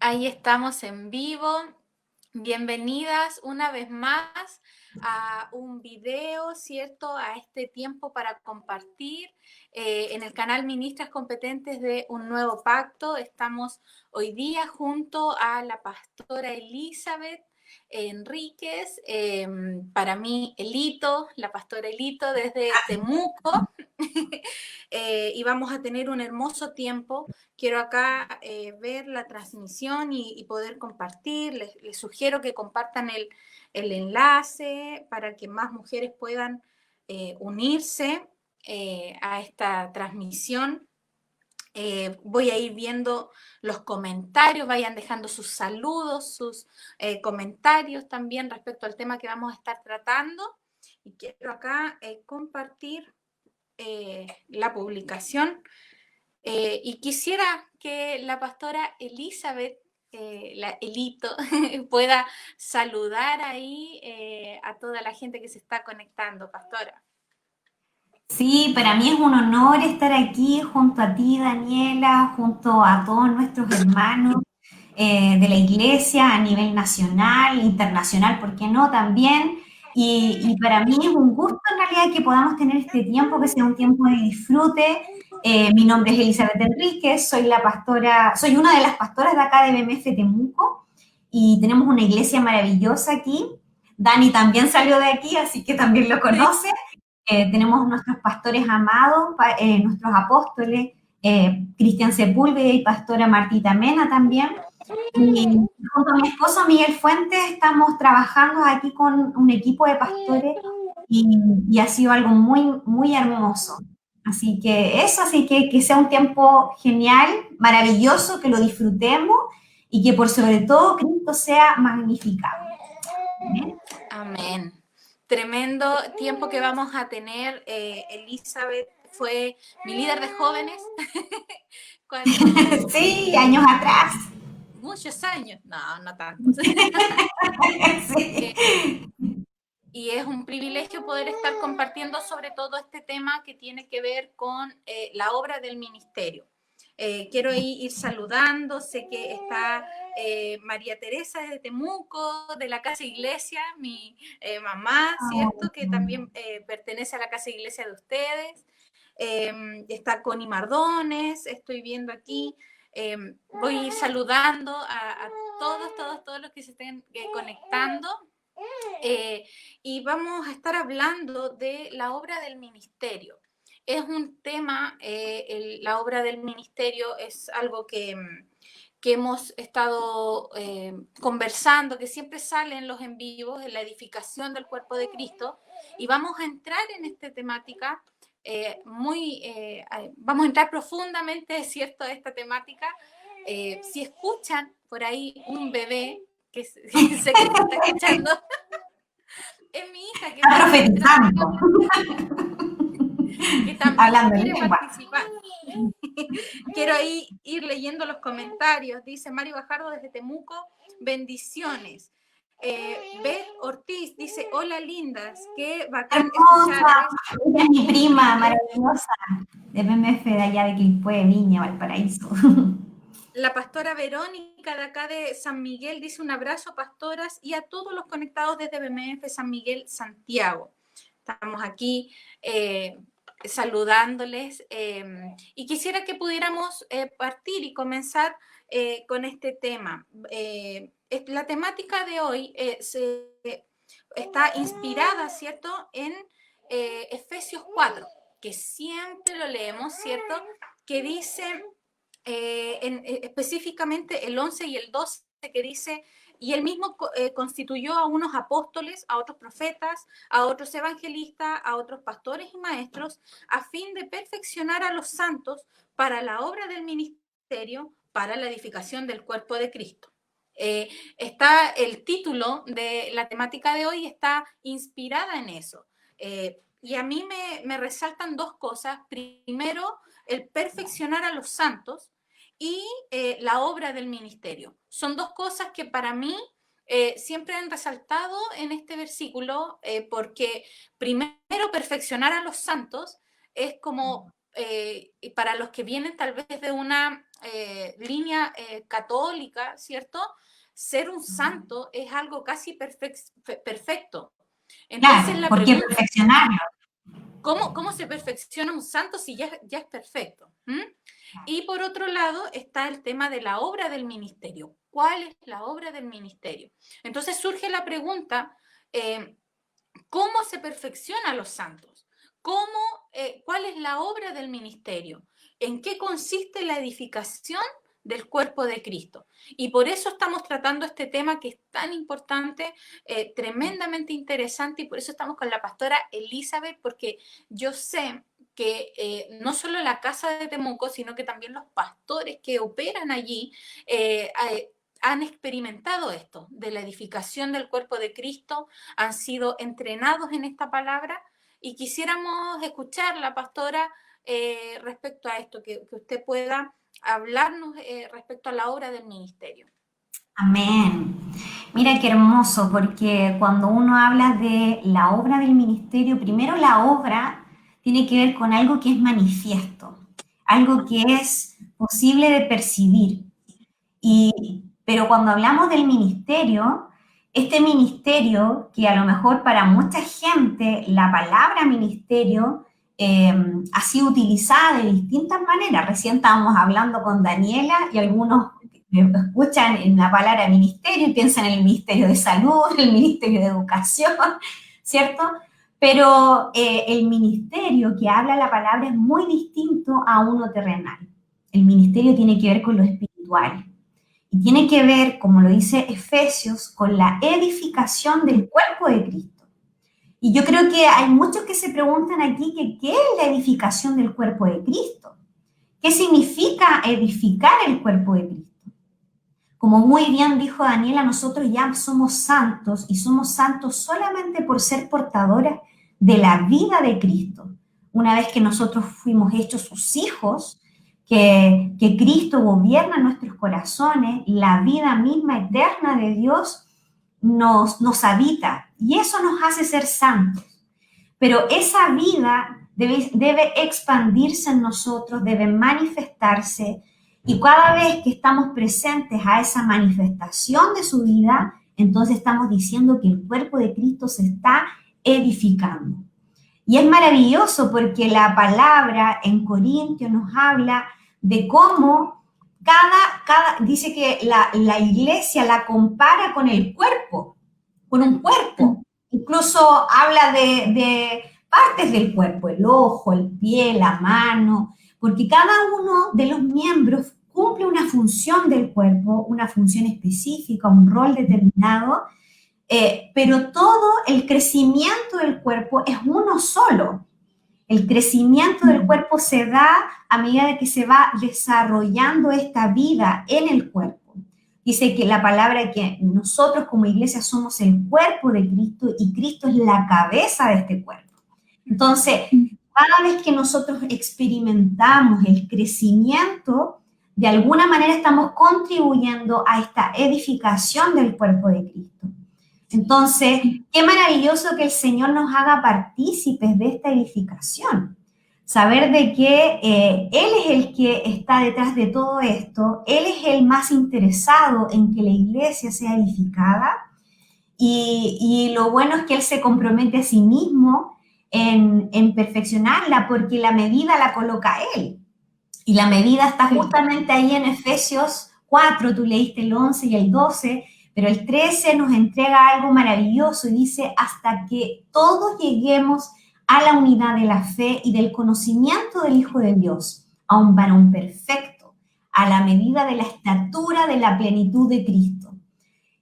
Ahí estamos en vivo. Bienvenidas una vez más a un video, ¿cierto? A este tiempo para compartir en el canal Ministras Competentes de Un Nuevo Pacto. Estamos hoy día junto a la pastora Elizabeth Enríquez, para mí Elito, la pastora Elito desde Temuco. Y vamos a tener un hermoso tiempo. Quiero acá ver la transmisión y poder compartir. Les sugiero que compartan el enlace para que más mujeres puedan unirse a esta transmisión. Voy a ir viendo los comentarios, vayan dejando sus saludos, sus comentarios también respecto al tema que vamos a estar tratando. Y quiero acá compartir la publicación. Y quisiera que la pastora Elizabeth, la Elito, pueda saludar ahí a toda la gente que se está conectando, pastora. Sí, para mí es un honor estar aquí junto a ti, Daniela, junto a todos nuestros hermanos de la iglesia a nivel nacional, internacional, ¿por qué no? También. Y para mí es un gusto en realidad que podamos tener este tiempo, que sea un tiempo de disfrute. Mi nombre es Elizabeth Enríquez, soy la pastora, soy una de las pastoras de acá de BMF Temuco y tenemos una iglesia maravillosa aquí. Dani también salió de aquí, así que también lo Sí. conoce. Tenemos nuestros pastores amados, nuestros apóstoles, Cristian Sepúlveda y pastora Martita Mena también. Y junto a mi esposo Miguel Fuentes estamos trabajando aquí con un equipo de pastores y ha sido algo muy, muy hermoso. Así que eso, así que sea un tiempo genial, maravilloso, que lo disfrutemos y que por sobre todo Cristo sea magnificado. ¿Amén? Amén. Tremendo tiempo que vamos a tener. Elizabeth fue mi líder de jóvenes cuando Sí, años atrás. muchos años, no, no tantos. Sí. Y es un privilegio poder estar compartiendo sobre todo este tema que tiene que ver con la obra del ministerio. Quiero ir saludando, sé que está María Teresa de Temuco, de la Casa Iglesia, mi mamá, ¿cierto? Que también pertenece a la Casa Iglesia de ustedes. Está Connie Mardones, estoy viendo aquí. Voy a ir saludando a todos los que se estén conectando. Y vamos a estar hablando de la obra del ministerio. Es un tema, la obra del ministerio es algo que hemos estado conversando, que siempre sale en los en vivos, en la edificación del cuerpo de Cristo, y vamos a entrar en esta temática vamos a entrar profundamente, es cierto, a esta temática. Si escuchan por ahí un bebé, que sé que se está escuchando, es mi hija que Está está profetizando, que también hablando en quiere lengua. participar. Quiero ahí ir leyendo los comentarios. Dice Mario Bajardo desde Temuco, bendiciones. Beth Ortiz dice, hola lindas, qué bacán Hermosa, escucharles. ella es mi Un prima privilegio. maravillosa de BMF de allá de Quilpué, Viña, Valparaíso. La pastora Verónica de acá de San Miguel dice un abrazo, pastoras, y a todos los conectados desde BMF San Miguel, Santiago. Estamos aquí saludándoles y quisiera que pudiéramos partir y comenzar con este tema. La temática de hoy está inspirada, ¿cierto?, en Efesios 4, que siempre lo leemos, ¿cierto?, que dice específicamente el 11 y el 12, que dice, y él mismo constituyó a unos apóstoles, a otros profetas, a otros evangelistas, a otros pastores y maestros, a fin de perfeccionar a los santos para la obra del ministerio, para la edificación del cuerpo de Cristo. Está el título de la temática de hoy, está inspirada en eso. Y a mí me resaltan dos cosas. Primero, el perfeccionar a los santos y la obra del ministerio. Son dos cosas que para mí siempre han resaltado en este versículo, porque primero perfeccionar a los santos es como y para los que vienen tal vez de una línea católica, ¿cierto? Ser un santo es algo casi perfecto. Entonces Claro, la ¿por qué pregunta, perfeccionarlo? ¿cómo se perfecciona un santo si ya es perfecto? ¿Mm? Y por otro lado está el tema de la obra del ministerio. ¿Cuál es la obra del ministerio? Entonces surge la pregunta, ¿cómo se perfecciona a los santos? ¿Cuál es la obra del ministerio? ¿En qué consiste la edificación del cuerpo de Cristo? Y por eso estamos tratando este tema que es tan importante, tremendamente interesante, y por eso estamos con la pastora Elizabeth, porque yo sé que no solo la casa de Temuco, sino que también los pastores que operan allí han experimentado esto, de la edificación del cuerpo de Cristo, han sido entrenados en esta palabra, y quisiéramos escuchar la pastora respecto a esto, que usted pueda hablarnos respecto a la obra del ministerio. Amén. Mira qué hermoso, porque cuando uno habla de la obra del ministerio, primero la obra tiene que ver con algo que es manifiesto, algo que es posible de percibir. Pero cuando hablamos del ministerio, este ministerio, que a lo mejor para mucha gente la palabra ministerio ha sido utilizada de distintas maneras. Recién estábamos hablando con Daniela y algunos escuchan en la palabra ministerio y piensan en el Ministerio de Salud, el Ministerio de Educación, ¿cierto? Pero el ministerio que habla la palabra es muy distinto a uno terrenal. El ministerio tiene que ver con lo espiritual. Y tiene que ver, como lo dice Efesios, con la edificación del cuerpo de Cristo. Y yo creo que hay muchos que se preguntan aquí que qué es la edificación del cuerpo de Cristo. ¿Qué significa edificar el cuerpo de Cristo? Como muy bien dijo Daniela, nosotros ya somos santos y somos santos solamente por ser portadoras de la vida de Cristo. Una vez que nosotros fuimos hechos sus hijos, que Cristo gobierna nuestros corazones, la vida misma eterna de Dios nos habita y eso nos hace ser santos. Pero esa vida debe expandirse en nosotros, debe manifestarse, y cada vez que estamos presentes a esa manifestación de su vida, entonces estamos diciendo que el cuerpo de Cristo se está edificando. Y es maravilloso porque la palabra en Corintios nos habla de cómo dice que la iglesia la compara con el cuerpo, con un cuerpo. Incluso habla de partes del cuerpo, el ojo, el pie, la mano, porque cada uno de los miembros cumple una función del cuerpo, una función específica, un rol determinado, pero todo el crecimiento del cuerpo es uno solo. El crecimiento del cuerpo se da a medida de que se va desarrollando esta vida en el cuerpo. Dice que la palabra que nosotros como iglesia somos el cuerpo de Cristo y Cristo es la cabeza de este cuerpo. Entonces, cada vez que nosotros experimentamos el crecimiento, de alguna manera estamos contribuyendo a esta edificación del cuerpo de Cristo. Entonces, qué maravilloso que el Señor nos haga partícipes de esta edificación. Saber de que Él es el que está detrás de todo esto, Él es el más interesado en que la iglesia sea edificada y lo bueno es que Él se compromete a sí mismo en perfeccionarla porque la medida la coloca Él. Y la medida está justamente ahí en Efesios 4, tú leíste el 11 y el 12, pero el 13 nos entrega algo maravilloso y dice, hasta que todos lleguemos a la unidad de la fe y del conocimiento del Hijo de Dios, a un varón perfecto, a la medida de la estatura de la plenitud de Cristo.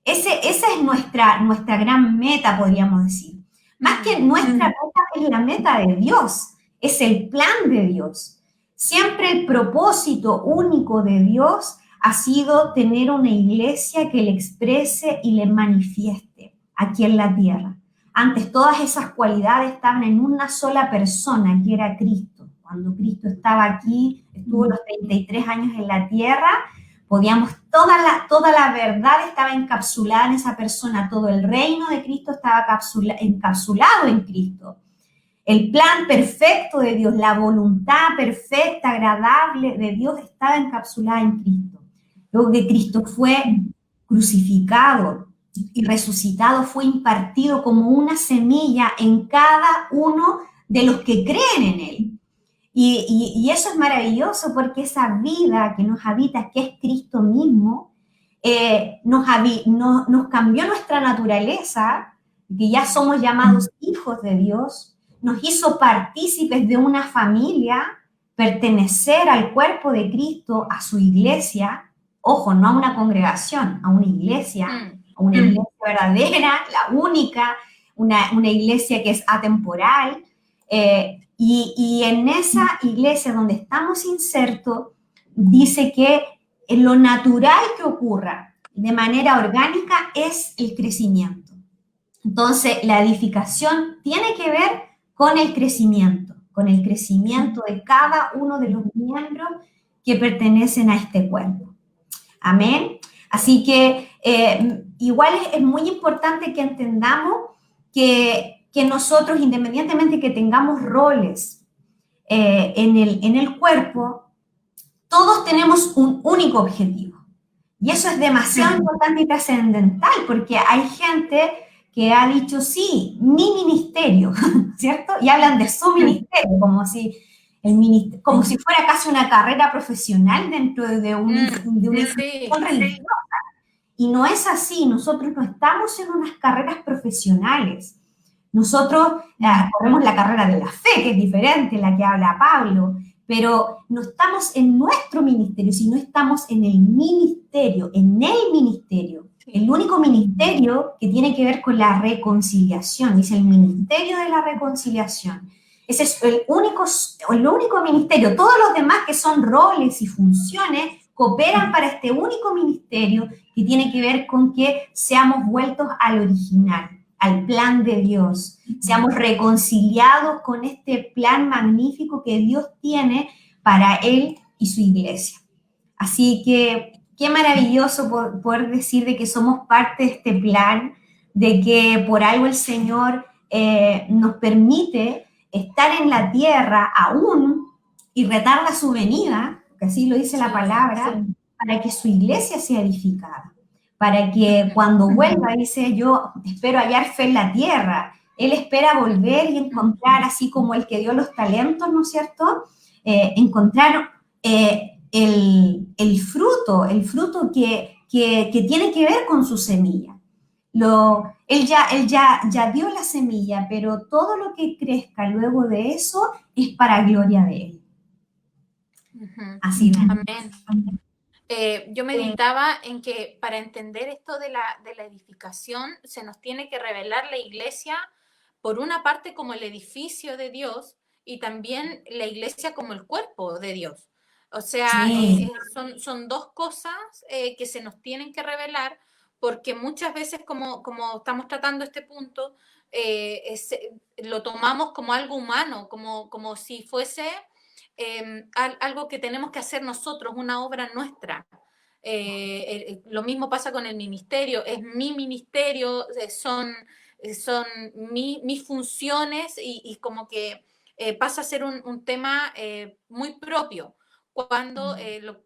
Esa es nuestra gran meta, podríamos decir. Más que nuestra meta, es la meta de Dios, es el plan de Dios. Siempre el propósito único de Dios ha sido tener una iglesia que le exprese y le manifieste aquí en la tierra. Antes todas esas cualidades estaban en una sola persona, que era Cristo. Cuando Cristo estaba aquí, estuvo los 33 años en la tierra, toda la verdad estaba encapsulada en esa persona, todo el reino de Cristo estaba encapsulado en Cristo. El plan perfecto de Dios, la voluntad perfecta, agradable de Dios estaba encapsulada en Cristo. Luego que Cristo fue crucificado y resucitado, fue impartido como una semilla en cada uno de los que creen en Él. Y eso es maravilloso porque esa vida que nos habita, que es Cristo mismo, nos cambió nuestra naturaleza, que ya somos llamados hijos de Dios, nos hizo partícipes de una familia, pertenecer al cuerpo de Cristo, a su iglesia, ojo, no a una congregación, a una iglesia verdadera, la única, una iglesia que es atemporal, y en esa iglesia donde estamos insertos, dice que lo natural que ocurra de manera orgánica es el crecimiento. Entonces, la edificación tiene que ver con el crecimiento de cada uno de los miembros que pertenecen a este cuerpo. Amén. Así que igual es muy importante que entendamos que nosotros, independientemente que tengamos roles en el cuerpo, todos tenemos un único objetivo. Y eso es demasiado importante y trascendental, porque hay gente que ha dicho, sí, mi ministerio, ¿cierto? Y hablan de su ministerio, como si fuera casi una carrera profesional dentro de una institución religiosa. Y no es así, nosotros no estamos en unas carreras profesionales. Nosotros corremos la carrera de la fe, que es diferente, la que habla Pablo, pero no estamos en nuestro ministerio, sino estamos en el ministerio, el único ministerio que tiene que ver con la reconciliación, dice el ministerio de la reconciliación. Ese es el único ministerio. Todos los demás que son roles y funciones cooperan para este único ministerio que tiene que ver con que seamos vueltos al original, al plan de Dios, seamos reconciliados con este plan magnífico que Dios tiene para Él y su iglesia. Así que qué maravilloso poder decir de que somos parte de este plan, de que por algo el Señor nos permite estar en la tierra aún y retarda su venida, que así lo dice la palabra, para que su iglesia sea edificada, para que cuando vuelva, dice, yo espero hallar fe en la tierra. Él espera volver y encontrar, así como el que dio los talentos, ¿no es cierto? Encontrar el fruto que tiene que ver con su semilla. Él ya dio la semilla, pero todo lo que crezca luego de eso es para gloria de Él. Así es. Amén. Yo meditaba en que para entender esto de la edificación se nos tiene que revelar la iglesia, por una parte como el edificio de Dios y también la iglesia como el cuerpo de Dios. O sea, son dos cosas que se nos tienen que revelar, porque muchas veces como estamos tratando este punto, lo tomamos como algo humano, como si fuese algo que tenemos que hacer nosotros, una obra nuestra. Lo mismo pasa con el ministerio, es mi ministerio, son mis funciones y como que pasa a ser un tema muy propio, cuando,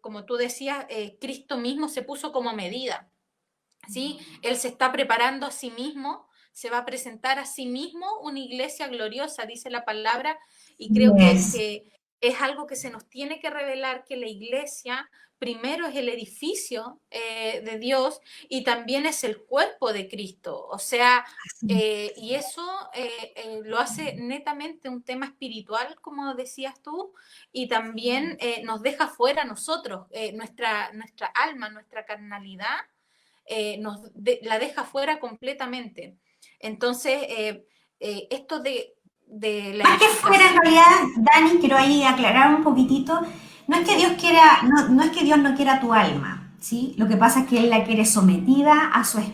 como tú decías, Cristo mismo se puso como medida, ¿sí? Él se está preparando a sí mismo, se va a presentar a sí mismo una iglesia gloriosa, dice la palabra, y creo que es algo que se nos tiene que revelar, que la iglesia primero es el edificio de Dios y también es el cuerpo de Cristo. O sea, y eso lo hace netamente un tema espiritual, como decías tú, y también nos deja fuera a nosotros, nuestra alma, nuestra carnalidad, la deja fuera completamente. Entonces, esto de la más que fuera, en realidad, Dani, quiero ahí aclarar un poquitito, no es que Dios quiera, no es que Dios no quiera tu alma, ¿sí? Lo que pasa es que Él la quiere sometida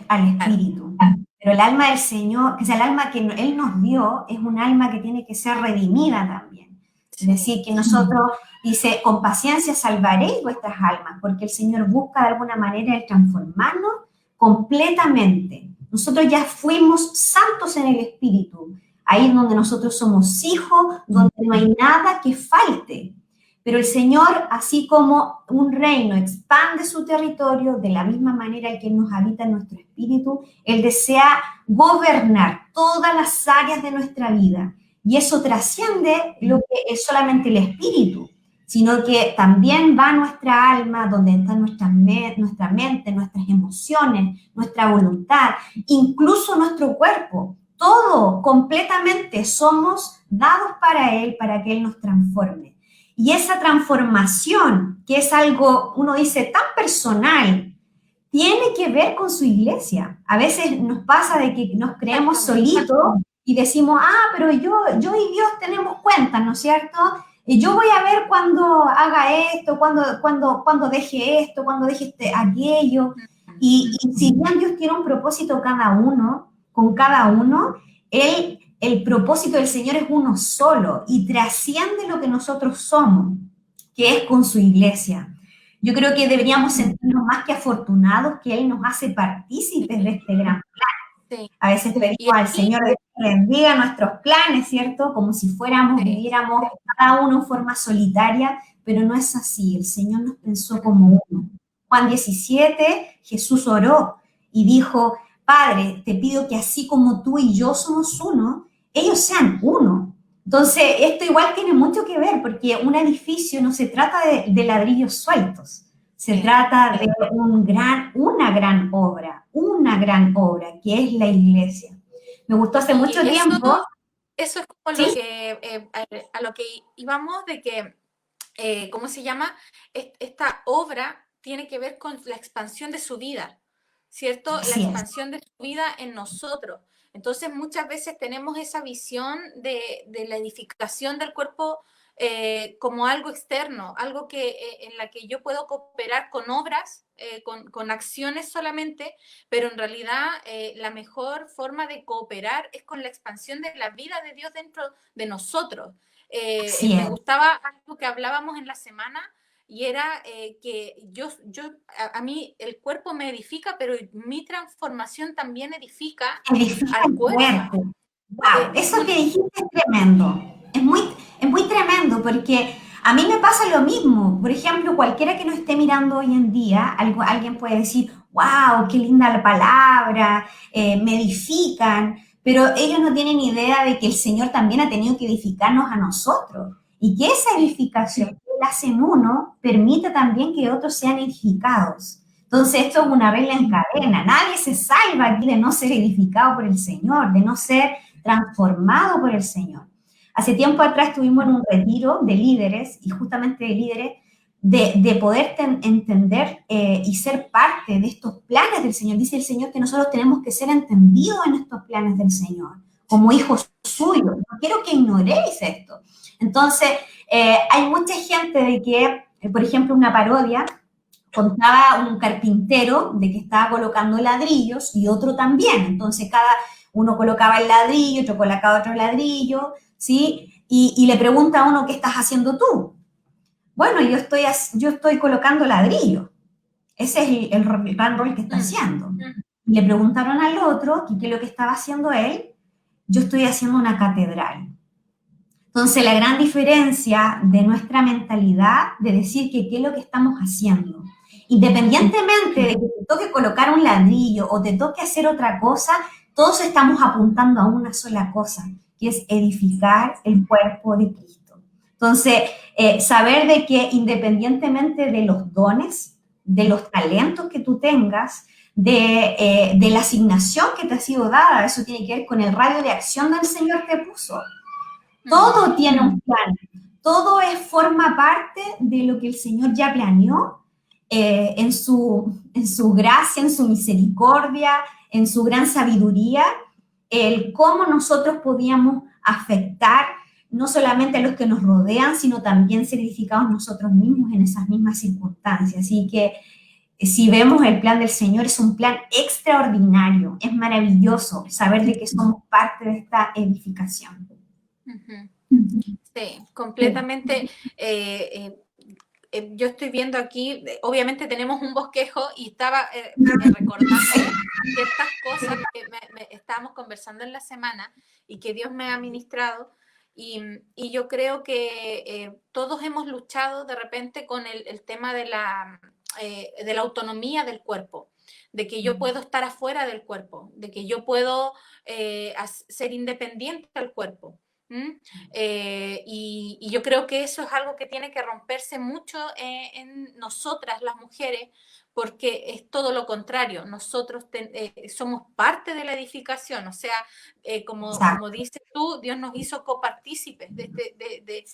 al Espíritu. Pero el alma del Señor, que es el alma que Él nos dio, es un alma que tiene que ser redimida también. Es decir, que nosotros, dice, con paciencia salvaréis vuestras almas, porque el Señor busca de alguna manera el transformarnos completamente. Nosotros ya fuimos santos en el Espíritu. ahí es donde nosotros somos hijos, donde no hay nada que falte. Pero el Señor, así como un reino expande su territorio, de la misma manera el que nos habita en nuestro espíritu, Él desea gobernar todas las áreas de nuestra vida. Y eso trasciende lo que es solamente el espíritu, sino que también va a nuestra alma, donde está nuestra mente, nuestras emociones, nuestra voluntad, incluso nuestro cuerpo. Todo completamente somos dados para Él, para que Él nos transforme. Y esa transformación, que es algo, uno dice, tan personal, tiene que ver con su iglesia. A veces nos pasa de que nos creemos solitos y decimos, pero yo y Dios tenemos cuentas, ¿no es cierto? Y yo voy a ver cuando haga esto, cuando deje esto, cuando deje aquello. Y si bien Dios tiene un propósito con cada uno, el propósito del Señor es uno solo y trasciende lo que nosotros somos, que es con su iglesia. Yo creo que deberíamos sentirnos más que afortunados que Él nos hace partícipes de este gran plan. Sí. A veces pedimos al Señor que bendiga nuestros planes, ¿cierto? Como si viviéramos cada uno en forma solitaria, pero no es así. El Señor nos pensó como uno. Juan 17, Jesús oró y dijo, Padre, te pido que así como tú y yo somos uno, ellos sean uno. Entonces, esto igual tiene mucho que ver, porque un edificio no se trata de ladrillos sueltos, se trata de una gran obra, que es la iglesia. Me gustó hace mucho tiempo. Eso es como ¿Sí? a lo que íbamos de que, ¿cómo se llama? Esta obra tiene que ver con la expansión de su vida, ¿cierto? La expansión de su vida en nosotros. Entonces, muchas veces tenemos esa visión de la edificación del cuerpo como algo externo, algo en la que yo puedo cooperar con obras, con acciones solamente, pero en realidad la mejor forma de cooperar es con la expansión de la vida de Dios dentro de nosotros. Me gustaba algo que hablábamos en la semana, y era que a mí el cuerpo me edifica, pero mi transformación también edifica al cuerpo. Wow, eso que dijiste es tremendo. Es muy tremendo porque a mí me pasa lo mismo. Por ejemplo, cualquiera que nos esté mirando hoy en día, alguien puede decir, wow, qué linda la palabra, me edifican, pero ellos no tienen idea de que el Señor también ha tenido que edificarnos a nosotros y que esa edificación que Él hace en uno permite también que otros sean edificados. Entonces, esto es una regla en cadena. Nadie se salva aquí de no ser edificado por el Señor, de no ser transformado por el Señor. Hace tiempo atrás estuvimos en un retiro de líderes, y justamente de líderes, de poder entender y ser parte de estos planes del Señor. Dice el Señor que nosotros tenemos que ser entendidos en estos planes del Señor, como hijos suyos. No quiero que ignoréis esto. Entonces, hay mucha gente de que, por ejemplo, una parodia, contaba un carpintero de que estaba colocando ladrillos y otro también. Entonces, cada uno colocaba el ladrillo, otro colocaba otro ladrillo, ¿sí? Y le pregunta a uno, ¿qué estás haciendo tú? Bueno, yo estoy colocando ladrillo. Ese es el gran rol que está haciendo. Y le preguntaron al otro, ¿qué es lo que estaba haciendo él? Yo estoy haciendo una catedral. Entonces, la gran diferencia de nuestra mentalidad de decir que qué es lo que estamos haciendo, independientemente de que te toque colocar un ladrillo o te toque hacer otra cosa, todos estamos apuntando a una sola cosa, que es edificar el cuerpo de Cristo. Entonces, saber de que independientemente de los dones, de los talentos que tú tengas, de la asignación que te ha sido dada, eso tiene que ver con el radio de acción del Señor te puso. Todo tiene un plan, todo forma parte de lo que el Señor ya planeó en su gracia, en su misericordia, en su gran sabiduría, el cómo nosotros podíamos afectar no solamente a los que nos rodean, sino también ser edificados nosotros mismos en esas mismas circunstancias. Así que si vemos el plan del Señor, es un plan extraordinario, es maravilloso saber de que somos parte de esta edificación. Sí, completamente. Yo estoy viendo aquí, obviamente tenemos un bosquejo y estaba recordando ciertas cosas que estábamos conversando en la semana y que Dios me ha ministrado. Y yo creo que todos hemos luchado de repente con el tema de la autonomía del cuerpo, de que yo puedo estar afuera del cuerpo, de que yo puedo ser independiente del cuerpo. Y yo creo que eso es algo que tiene que romperse mucho en nosotras, las mujeres, porque es todo lo contrario. Nosotros somos parte de la edificación, o sea, como dices tú, Dios nos hizo copartícipes de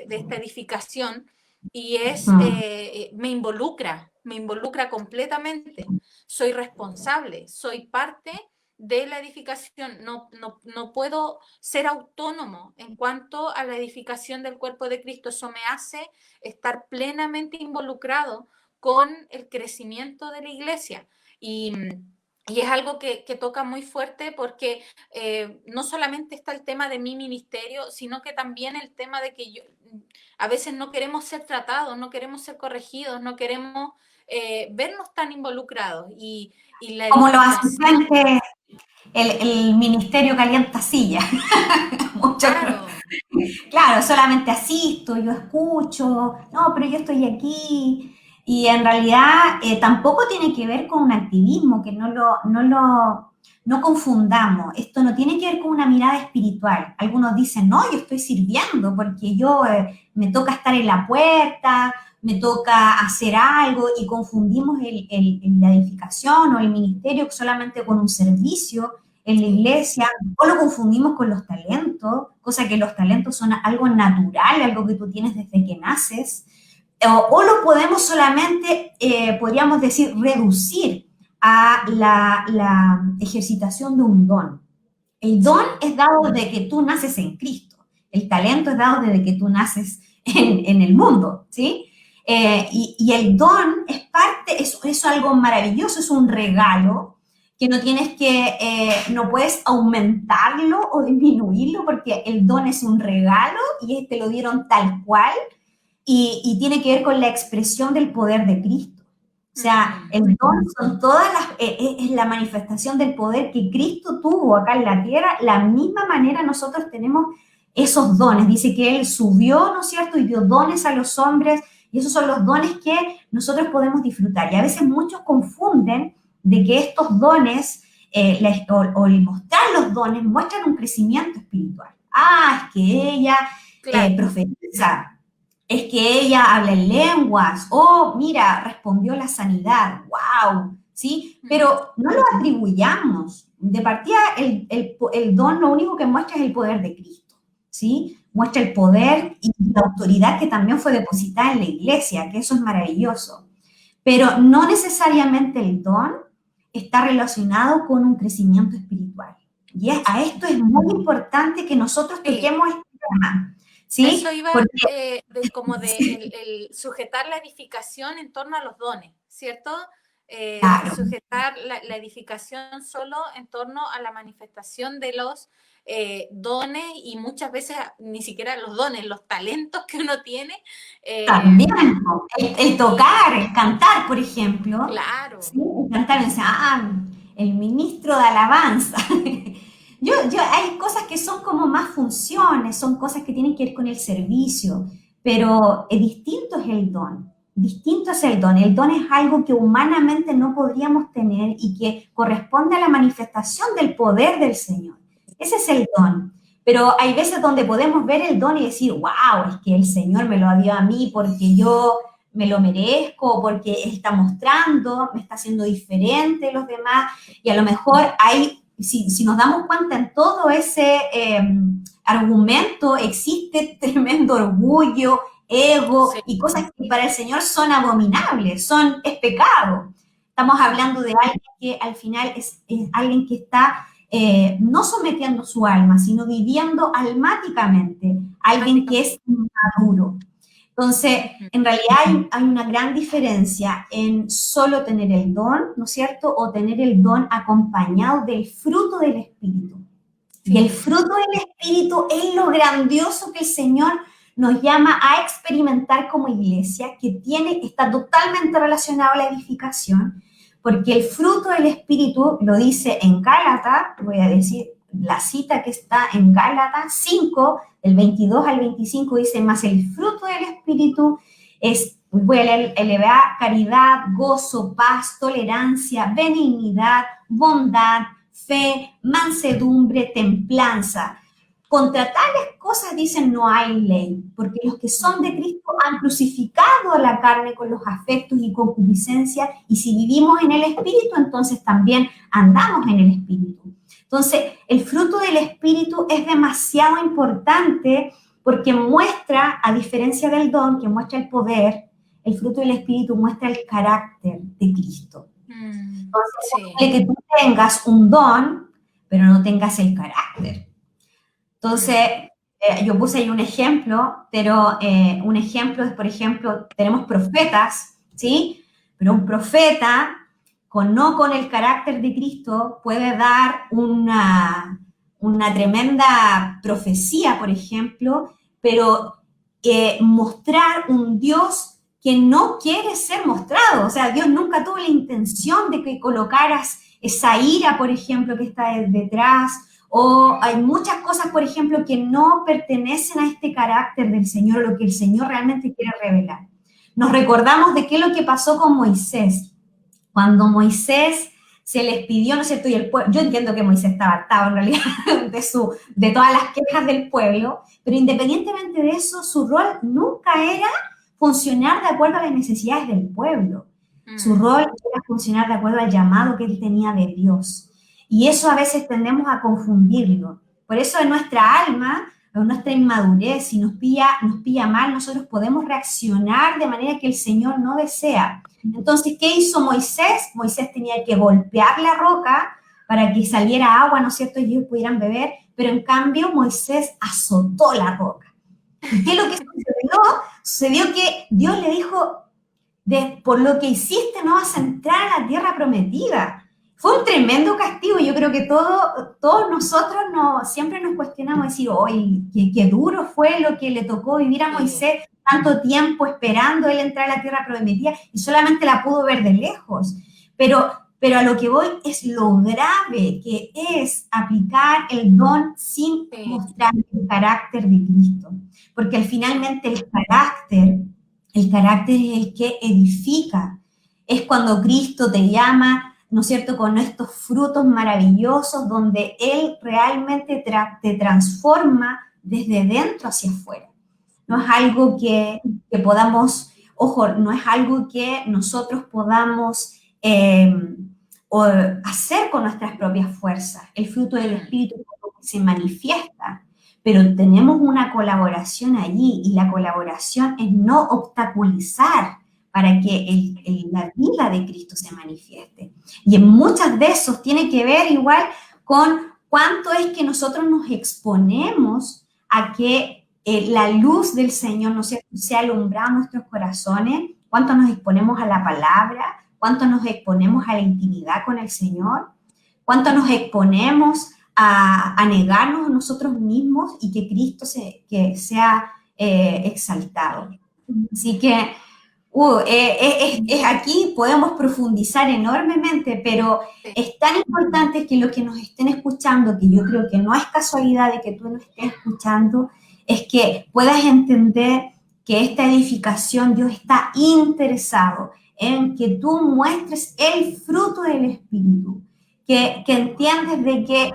esta edificación y me involucra completamente. Soy responsable, soy parte de la edificación. No puedo ser autónomo en cuanto a la edificación del cuerpo de Cristo. Eso me hace estar plenamente involucrado con el crecimiento de la iglesia. Y es algo que toca muy fuerte porque no solamente está el tema de mi ministerio, sino que también el tema de que a veces no queremos ser tratados, no queremos ser corregidos, no queremos vernos tan involucrados. Y la como los asistentes, el ministerio calienta silla. Claro. Claro, solamente asisto, yo escucho, no, pero yo estoy aquí. Y en realidad tampoco tiene que ver con un activismo, que no confundamos. Esto no tiene que ver con una mirada espiritual. Algunos dicen, no, yo estoy sirviendo porque yo me toca estar en la puerta, me toca hacer algo, y confundimos la edificación o el ministerio solamente con un servicio en la iglesia, o lo confundimos con los talentos, cosa que los talentos son algo natural, algo que tú tienes desde que naces, o lo podemos solamente, podríamos decir, reducir a la ejercitación de un don. El don es dado desde que tú naces en Cristo, el talento es dado desde que tú naces en el mundo, ¿sí? Y el don es parte, es algo maravilloso, es un regalo, que no tienes no puedes aumentarlo o disminuirlo, porque el don es un regalo y te lo dieron tal cual, y tiene que ver con la expresión del poder de Cristo. O sea, el don son es la manifestación del poder que Cristo tuvo acá en la tierra. La misma manera nosotros tenemos esos dones. Dice que Él subió, ¿no es cierto?, y dio dones a los hombres, y esos son los dones que nosotros podemos disfrutar. Y a veces muchos confunden de que estos dones, o el mostrar los dones, muestran un crecimiento espiritual. Es que ella profetiza, es que ella habla en lenguas, mira, respondió la sanidad, wow, ¿sí? Pero no lo atribuyamos. De partida, el don lo único que muestra es el poder de Cristo, ¿sí? Muestra el poder y la autoridad que también fue depositada en la iglesia, que eso es maravilloso. Pero no necesariamente el don está relacionado con un crecimiento espiritual. Y a esto es muy importante que nosotros toquemos este tema. ¿Sí? Eso iba como de el sujetar la edificación en torno a los dones, ¿cierto? Claro. Sujetar la edificación solo en torno a la manifestación de los dones, y muchas veces ni siquiera los dones, los talentos que uno tiene. También, el tocar, el cantar, por ejemplo. Claro. ¿Sí? El cantar, el ministro de alabanza. Hay cosas que son como más funciones, son cosas que tienen que ver con el servicio, pero distinto es el don. Distinto es el don. El don es algo que humanamente no podríamos tener y que corresponde a la manifestación del poder del Señor. Ese es el don. Pero hay veces donde podemos ver el don y decir, wow, es que el Señor me lo dio a mí porque yo me lo merezco, porque Él está mostrando, me está haciendo diferente de los demás, y a lo mejor hay... Si nos damos cuenta, en todo ese argumento existe tremendo orgullo, ego, sí, y cosas que para el Señor son abominables, es pecado. Estamos hablando de alguien que al final es alguien que está no sometiendo su alma, sino viviendo almáticamente, alguien que es inmaduro. Entonces, en realidad hay una gran diferencia en solo tener el don, ¿no es cierto?, o tener el don acompañado del fruto del Espíritu. Y el fruto del Espíritu es lo grandioso que el Señor nos llama a experimentar como iglesia, que está totalmente relacionado a la edificación, porque el fruto del Espíritu lo dice en Gálatas, voy a decir la cita que está en Gálatas 5, del 22 al 25, dice, más el fruto del Espíritu es, voy a leer LBA, caridad, gozo, paz, tolerancia, benignidad, bondad, fe, mansedumbre, templanza. Contra tales cosas dicen no hay ley, porque los que son de Cristo han crucificado a la carne con los afectos y concupiscencia, y si vivimos en el Espíritu, entonces también andamos en el Espíritu. Entonces, el fruto del Espíritu es demasiado importante porque muestra, a diferencia del don, que muestra el poder, el fruto del Espíritu muestra el carácter de Cristo. Entonces, Sí. que tú tengas un don, pero no tengas el carácter. Entonces, yo puse ahí un ejemplo, pero un ejemplo es, por ejemplo, tenemos profetas, ¿sí? Pero un profeta, no con el carácter de Cristo, puede dar una tremenda profecía, por ejemplo, pero mostrar un Dios que no quiere ser mostrado. O sea, Dios nunca tuvo la intención de que colocaras esa ira, por ejemplo, que está detrás, o hay muchas cosas, por ejemplo, que no pertenecen a este carácter del Señor, o lo que el Señor realmente quiere revelar. Nos recordamos de qué es lo que pasó con Moisés. Cuando Moisés se les pidió, ¿no es cierto? Y el pueblo, yo entiendo que Moisés estaba hartado en realidad de todas las quejas del pueblo, pero independientemente de eso, su rol nunca era funcionar de acuerdo a las necesidades del pueblo. Su rol era funcionar de acuerdo al llamado que él tenía de Dios. Y eso a veces tendemos a confundirlo. Por eso en nuestra alma, en nuestra inmadurez, si nos pilla mal, nosotros podemos reaccionar de manera que el Señor no desea. Entonces, ¿qué hizo Moisés? Moisés tenía que golpear la roca para que saliera agua, ¿no es cierto?, y ellos pudieran beber, pero en cambio Moisés azotó la roca. ¿Y qué es lo que sucedió? Sucedió que Dios le dijo, por lo que hiciste no vas a entrar a la tierra prometida. Fue un tremendo castigo. Yo creo que todos nosotros siempre nos cuestionamos, decir, oye, qué duro fue lo que le tocó vivir a Moisés, tanto tiempo esperando él entrar a la tierra prometida y solamente la pudo ver de lejos. Pero a lo que voy es lo grave que es aplicar el don sin mostrar el carácter de Cristo. Porque finalmente el carácter es el que edifica. Es cuando Cristo te llama, ¿no es cierto?, con estos frutos maravillosos donde Él realmente te transforma desde dentro hacia afuera. No es algo que podamos, ojo, no es algo que nosotros podamos hacer con nuestras propias fuerzas. El fruto del Espíritu se manifiesta, pero tenemos una colaboración allí y la colaboración es no obstaculizar para que la vida de Cristo se manifieste. Y en muchas de esos tiene que ver igual con cuánto es que nosotros nos exponemos a que la luz del Señor, ¿no es cierto?, sea alumbrada en nuestros corazones, cuánto nos exponemos a la palabra, cuánto nos exponemos a la intimidad con el Señor, cuánto nos exponemos a negarnos a nosotros mismos y que Cristo sea exaltado. Así que aquí podemos profundizar enormemente, pero es tan importante que los que nos estén escuchando, que yo creo que no es casualidad de que tú nos estés escuchando, es que puedas entender que esta edificación Dios está interesado en que tú muestres el fruto del Espíritu, que entiendes de que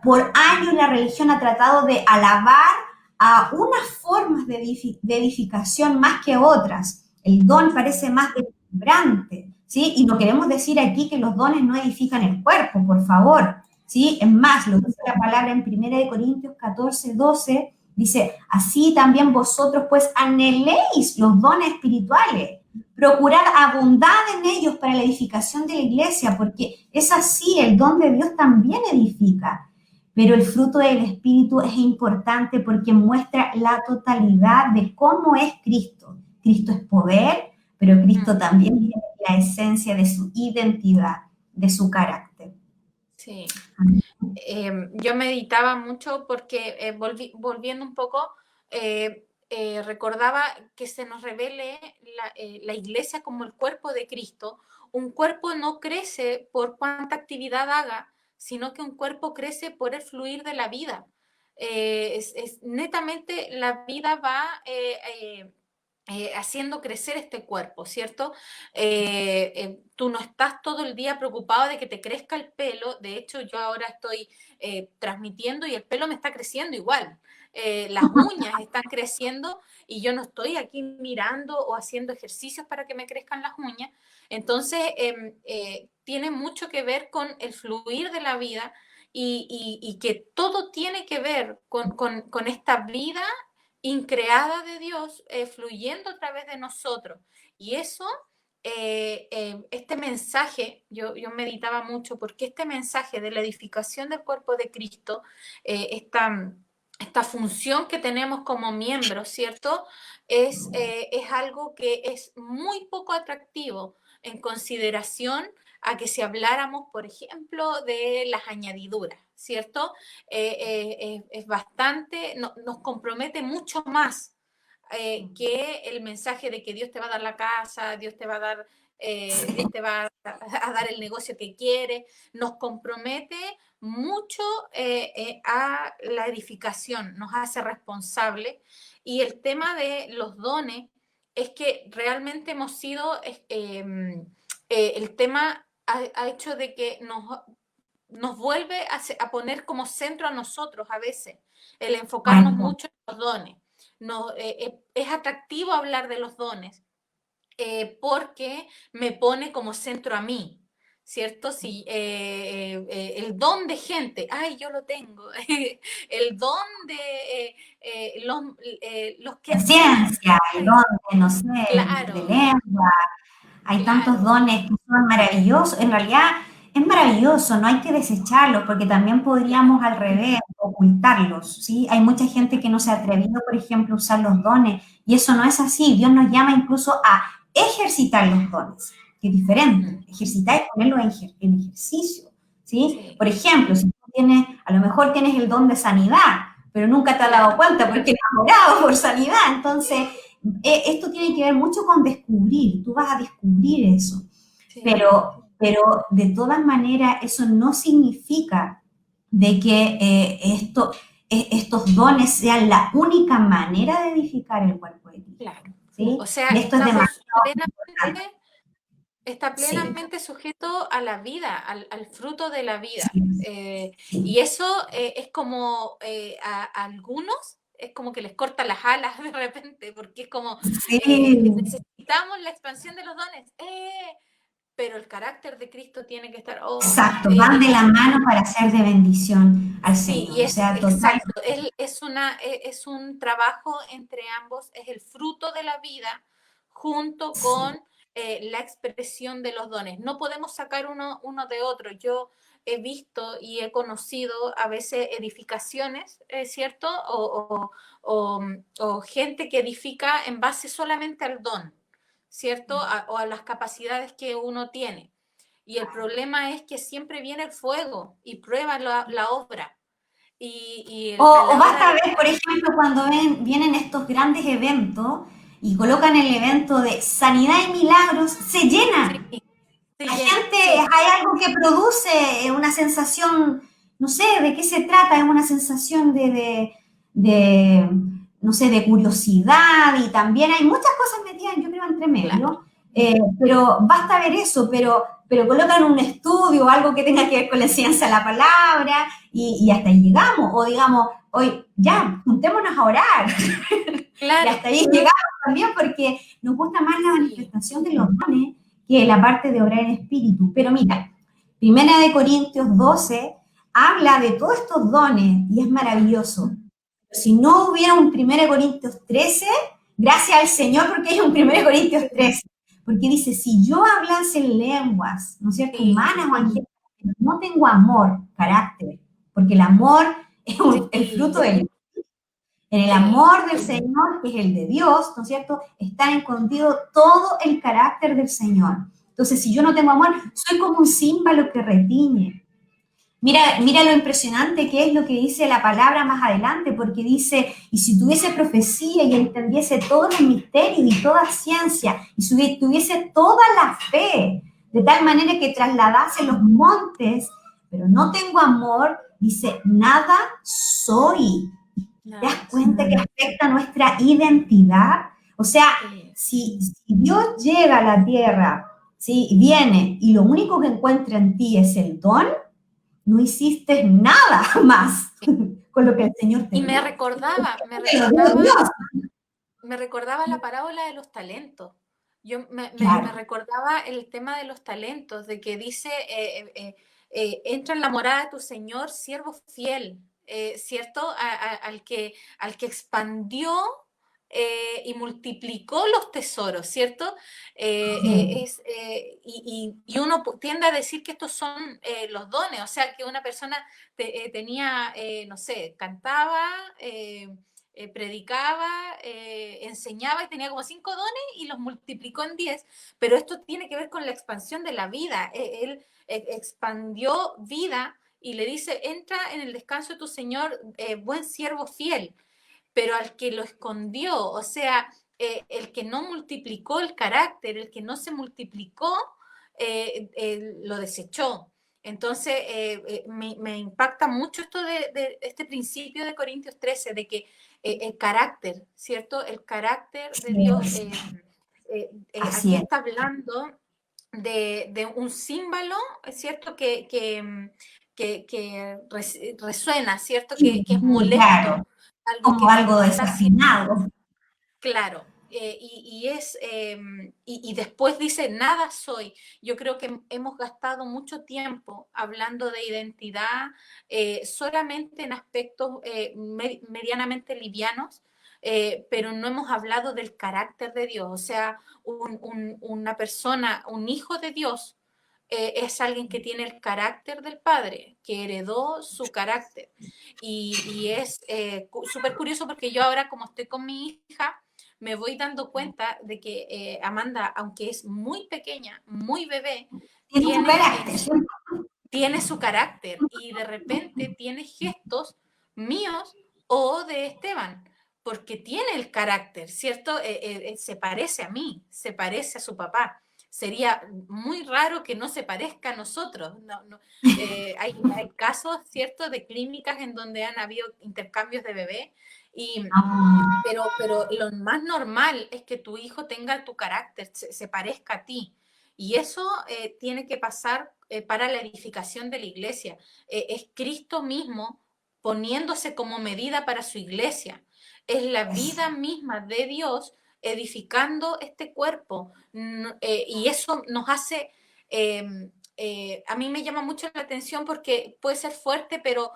por años la religión ha tratado de alabar a unas formas de edificación más que otras. El don parece más deslumbrante, ¿sí? Y no queremos decir aquí que los dones no edifican el cuerpo, por favor, ¿sí? Es más, lo dice la palabra en 1 Corintios 14, 12, dice, así también vosotros pues anheléis los dones espirituales, procurad abundar en ellos para la edificación de la iglesia, porque es así, el don de Dios también edifica. Pero el fruto del Espíritu es importante porque muestra la totalidad de cómo es Cristo. Cristo es poder, pero Cristo también tiene la esencia de su identidad, de su carácter. Sí. Yo meditaba mucho porque, volviendo un poco, recordaba que se nos revele la iglesia como el cuerpo de Cristo. Un cuerpo no crece por cuánta actividad haga, sino que un cuerpo crece por el fluir de la vida. Netamente la vida va haciendo crecer este cuerpo, ¿cierto? Tú no estás todo el día preocupado de que te crezca el pelo. De hecho, yo ahora estoy transmitiendo y el pelo me está creciendo igual. Las uñas están creciendo y yo no estoy aquí mirando o haciendo ejercicios para que me crezcan las uñas. Entonces, tiene mucho que ver con el fluir de la vida y que todo tiene que ver con esta vida increada de Dios, fluyendo a través de nosotros. Y eso, este mensaje, yo meditaba mucho, porque este mensaje de la edificación del cuerpo de Cristo, esta función que tenemos como miembros, ¿cierto? Es algo que es muy poco atractivo en consideración a que si habláramos, por ejemplo, de las añadiduras, ¿cierto? Es bastante, nos compromete mucho más que el mensaje de que Dios te va a dar la casa, Dios te va a dar, Dios te va a dar el negocio que quiere, nos compromete mucho a la edificación, nos hace responsables. Y el tema de los dones es que realmente hemos sido, el tema ha hecho de que nos vuelve a poner como centro a nosotros a veces, el enfocarnos mucho en los dones. Es atractivo hablar de los dones porque me pone como centro a mí, ¿cierto? Si el don de gente, ay, yo lo tengo, el don de los que ciencia, el don de, no sé, claro, de lengua. Hay tantos claro, dones que son maravillosos. En realidad es maravilloso, no hay que desecharlos porque también podríamos al revés ocultarlos, ¿sí? Hay mucha gente que no se ha atrevido, por ejemplo, a usar los dones y eso no es así. Dios nos llama incluso a ejercitar los dones, que es diferente. Ejercitar es ponerlo en ejercicio, ¿sí? sí, Por ejemplo, si tú tienes, a lo mejor tienes el don de sanidad, pero nunca te has dado cuenta porque no has orado por sanidad, entonces esto tiene que ver mucho con descubrir, tú vas a descubrir eso, sí. pero de todas maneras eso no significa de que estos dones sean la única manera de edificar el cuerpo de Cristo, Claro. ¿sí? O sea, Y esto es demasiado importante. está Sí, plenamente sujeto a la vida, al fruto de la vida. sí, sí. Y eso es como a algunos, es como que les corta las alas de repente, porque es como Sí, necesitamos la expansión de los dones, pero el carácter de Cristo tiene que estar, exacto, van de la mano para ser de bendición al sí, y Señor, o es sea, total. exacto, es un trabajo entre ambos, es el fruto de la vida junto Sí. con la expresión de los dones. No podemos sacar uno de otro. Yo he visto y he conocido a veces edificaciones, ¿cierto? O gente que edifica en base solamente al don, ¿cierto? O a las capacidades que uno tiene. Y el problema es que siempre viene el fuego y prueba la obra. A O la hora basta de... ver, por ejemplo, cuando vienen estos grandes eventos y colocan el evento de sanidad y milagros, se llena. Sí, se Hay llena, gente, sí, hay algo que produce una sensación, no sé de qué se trata, es una sensación de, no sé, de curiosidad y también hay muchas cosas metidas, yo creo, entre claro. medio, pero basta ver eso, pero colocan un estudio o algo que tenga que ver con la ciencia de la palabra y hasta ahí llegamos, o digamos, hoy ya, juntémonos a orar, y Claro, hasta ahí llegamos también porque nos gusta más la sí, manifestación de los dones que la parte de orar en espíritu. Pero mira, Primera de Corintios 12 habla de todos estos dones y es maravilloso. Si no hubiera un Primera de Corintios 13, gracias al Señor porque hay un Primera de Corintios 13. Porque dice, si yo hablase en lenguas, ¿no es cierto?, sí, humanas o angélicas, no tengo amor, carácter, porque el amor es el fruto sí, del... En el sí, amor del Señor, que es el de Dios, ¿no es cierto?, está escondido todo el carácter del Señor. Entonces, si yo no tengo amor, soy como un címbalo que retiñe. Mira lo impresionante que es lo que dice la palabra más adelante, porque dice, y si tuviese profecía y entendiese todos los misterios y toda ciencia, y si tuviese toda la fe, de tal manera que trasladase los montes, pero no tengo amor, dice, nada soy. ¿Te das cuenta que afecta nuestra identidad? O sea, si Dios llega a la tierra, ¿sí? Viene y lo único que encuentra en ti es el don, no hiciste nada más con lo que el Señor te Y dio. me recordaba la parábola de los talentos. Me recordaba el tema de los talentos, de que dice, entra en la morada de tu Señor, siervo fiel, ¿cierto? Al que expandió y multiplicó los tesoros, ¿cierto? Y uno tiende a decir que estos son los dones, o sea, que una persona tenía, no sé, cantaba, predicaba, enseñaba y tenía como 5 dones y los multiplicó en 10, pero esto tiene que ver con la expansión de la vida. Él expandió vida y le dice, entra en el descanso de tu Señor, buen siervo fiel, pero al que lo escondió, o sea, el que no multiplicó el carácter, el que no se multiplicó, lo desechó. Entonces, me impacta mucho esto de este principio de Corintios 13, de que el carácter, ¿cierto? El carácter de Dios. Aquí está hablando de un símbolo, ¿cierto? Que resuena, ¿cierto? Que es molesto. Claro, como algo desafinado. Claro, y después dice, nada soy. Yo creo que hemos gastado mucho tiempo hablando de identidad solamente en aspectos medianamente livianos, pero no hemos hablado del carácter de Dios. O sea, una persona, un hijo de Dios, es alguien que tiene el carácter del Padre, que heredó su carácter. Y es súper curioso porque yo ahora, como estoy con mi hija, me voy dando cuenta de que Amanda, aunque es muy pequeña, muy bebé, tiene su carácter y de repente tiene gestos míos o de Esteban, porque tiene el carácter, ¿cierto? Se parece a mí, se parece a su papá. Sería muy raro que no se parezca a nosotros. Hay casos, ¿cierto?, de clínicas en donde han habido intercambios de bebé, pero lo más normal es que tu hijo tenga tu carácter, se parezca a ti. Y eso tiene que pasar para la edificación de la iglesia. Es Cristo mismo poniéndose como medida para su iglesia. Es la vida misma de Dios edificando este cuerpo. Y eso nos hace... a mí me llama mucho la atención porque puede ser fuerte, pero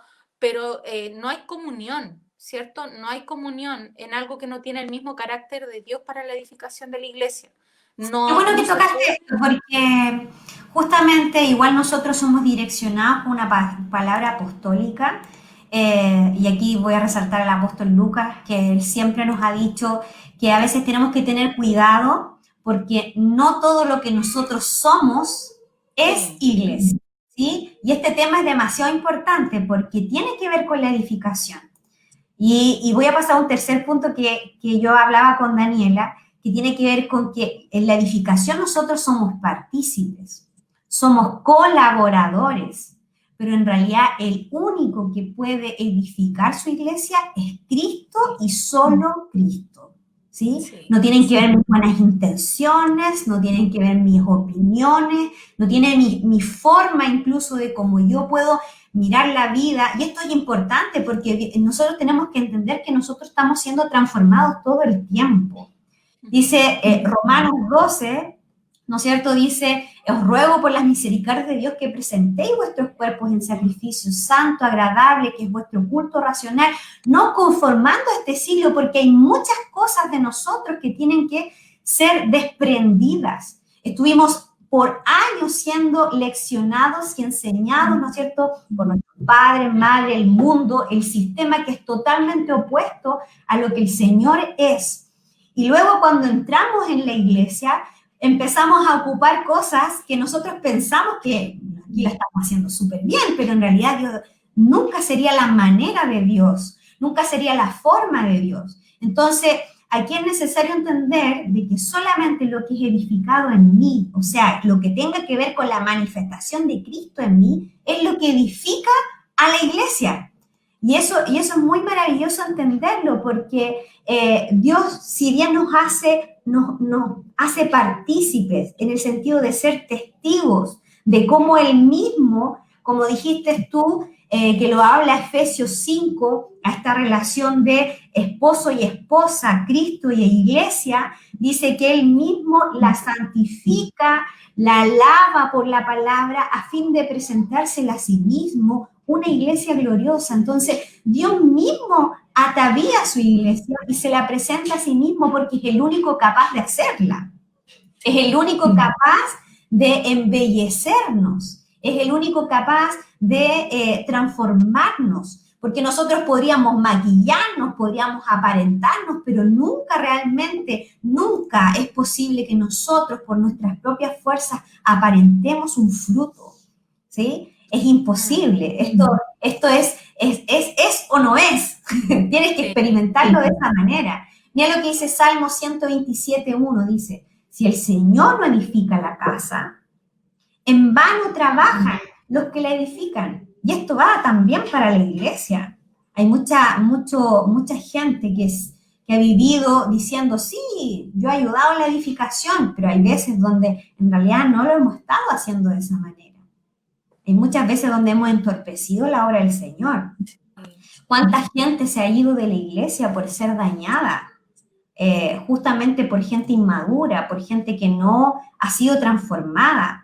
no hay comunión, ¿cierto? No hay comunión en algo que no tiene el mismo carácter de Dios para la edificación de la iglesia. Qué bueno que tocaste esto, porque justamente igual nosotros somos direccionados por una palabra apostólica, y aquí voy a resaltar al apóstol Lucas, que él siempre nos ha dicho que a veces tenemos que tener cuidado porque no todo lo que nosotros somos es iglesia, ¿sí? Y este tema es demasiado importante porque tiene que ver con la edificación. Y voy a pasar a un tercer punto que yo hablaba con Daniela, que tiene que ver con que en la edificación nosotros somos partícipes, somos colaboradores, pero en realidad el único que puede edificar su iglesia es Cristo y solo Cristo, ¿sí? No tienen que ver mis buenas intenciones, no tienen que ver mis opiniones, no tiene mi forma incluso de cómo yo puedo mirar la vida. Y esto es importante porque nosotros tenemos que entender que nosotros estamos siendo transformados todo el tiempo. Dice Romanos 12, ¿no es cierto? Dice, os ruego por las misericordias de Dios que presentéis vuestros cuerpos en sacrificio santo, agradable, que es vuestro culto racional, no conformando a este siglo, porque hay muchas cosas de nosotros que tienen que ser desprendidas. Estuvimos por años siendo leccionados y enseñados, ¿no es cierto?, por nuestros padres, madre, el mundo, el sistema que es totalmente opuesto a lo que el Señor es. Y luego cuando entramos en la iglesia, empezamos a ocupar cosas que nosotros pensamos que aquí la estamos haciendo súper bien, pero en realidad Dios nunca sería la manera de Dios, nunca sería la forma de Dios. Entonces, aquí es necesario entender de que solamente lo que es edificado en mí, o sea, lo que tenga que ver con la manifestación de Cristo en mí, es lo que edifica a la iglesia. Y eso es muy maravilloso entenderlo, porque Dios, si bien nos hace partícipes en el sentido de ser testigos de cómo Él mismo, como dijiste tú, que lo habla Efesios 5, a esta relación de esposo y esposa, Cristo y iglesia, dice que Él mismo la santifica, la lava por la palabra a fin de presentársela a sí mismo, una iglesia gloriosa. Entonces, Dios mismo atavía a su iglesia y se la presenta a sí mismo porque es el único capaz de hacerla. Es el único capaz de embellecernos. Es el único capaz de transformarnos. Porque nosotros podríamos maquillarnos, podríamos aparentarnos, pero nunca realmente, nunca es posible que nosotros por nuestras propias fuerzas aparentemos un fruto, ¿sí? Es imposible. Esto es o no es. Tienes que experimentarlo de esa manera. Mira lo que dice Salmo 127:1, dice, si el Señor no edifica la casa, en vano trabajan los que la edifican. Y esto va también para la iglesia. Hay mucha gente que ha vivido diciendo, sí, yo he ayudado en la edificación, pero hay veces donde en realidad no lo hemos estado haciendo de esa manera. Hay muchas veces donde hemos entorpecido la obra del Señor. ¿Cuánta gente se ha ido de la iglesia por ser dañada? Justamente por gente inmadura, por gente que no ha sido transformada.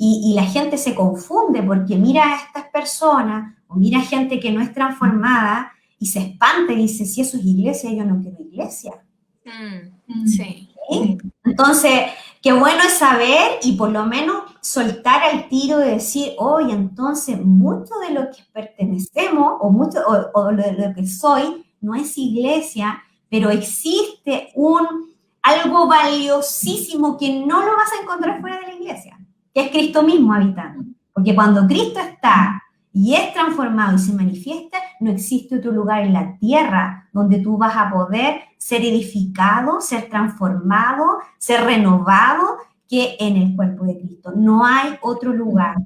Y la gente se confunde porque mira a estas personas o mira a gente que no es transformada y se espanta y dice, si eso es iglesia, yo no quiero iglesia. Sí. ¿Sí? Entonces, qué bueno es saber y por lo menos soltar al tiro de decir, oye, entonces mucho de lo que pertenecemos o de lo que soy no es iglesia, pero existe algo valiosísimo que no lo vas a encontrar fuera de la iglesia, que es Cristo mismo habitando. Porque cuando Cristo está y es transformado y se manifiesta, no existe otro lugar en la tierra donde tú vas a poder ser edificado, ser transformado, ser renovado, que en el cuerpo de Cristo. No hay otro lugar.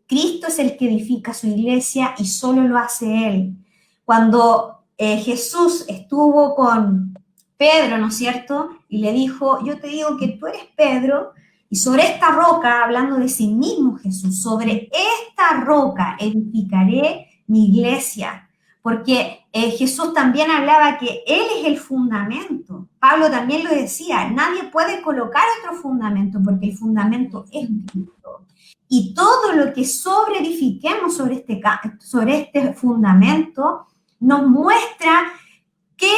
Cristo es el que edifica su iglesia y solo lo hace Él. Cuando Jesús estuvo con Pedro, ¿no es cierto? Y le dijo, yo te digo que tú eres Pedro, y sobre esta roca, hablando de sí mismo Jesús, sobre esta roca edificaré mi iglesia. Porque Jesús también hablaba que Él es el fundamento. Pablo también lo decía, nadie puede colocar otro fundamento porque el fundamento es Cristo. Y todo lo que sobreedifiquemos sobre este fundamento nos muestra qué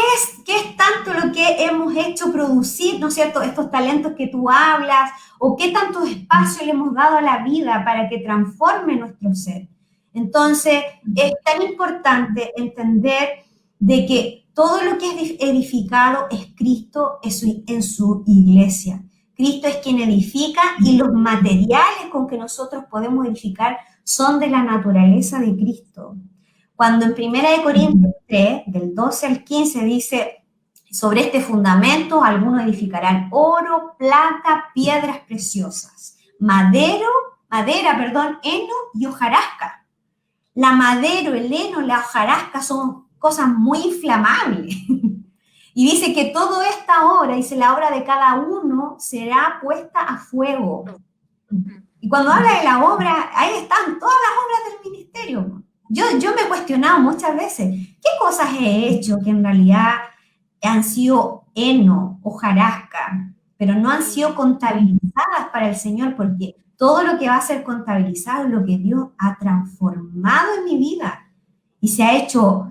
es tanto lo que hemos hecho producir, ¿no es cierto?, estos talentos que tú hablas, o qué tanto espacio le hemos dado a la vida para que transforme nuestro ser. Entonces, es tan importante entender de que todo lo que es edificado es Cristo en su iglesia. Cristo es quien edifica y los materiales con que nosotros podemos edificar son de la naturaleza de Cristo. Cuando en 1 Corintios 3, del 12 al 15, dice, sobre este fundamento algunos edificarán oro, plata, piedras preciosas, madera, heno y hojarasca. La madera, el heno, la hojarasca son cosas muy inflamables. Y dice que toda esta obra, dice la obra de cada uno, será puesta a fuego. Y cuando habla de la obra, ahí están todas las obras del ministerio. Yo me he cuestionado muchas veces, ¿qué cosas he hecho que en realidad han sido heno, hojarasca, pero no han sido contabilizadas para el Señor? Porque todo lo que va a ser contabilizado es lo que Dios ha transformado en mi vida. Y se ha hecho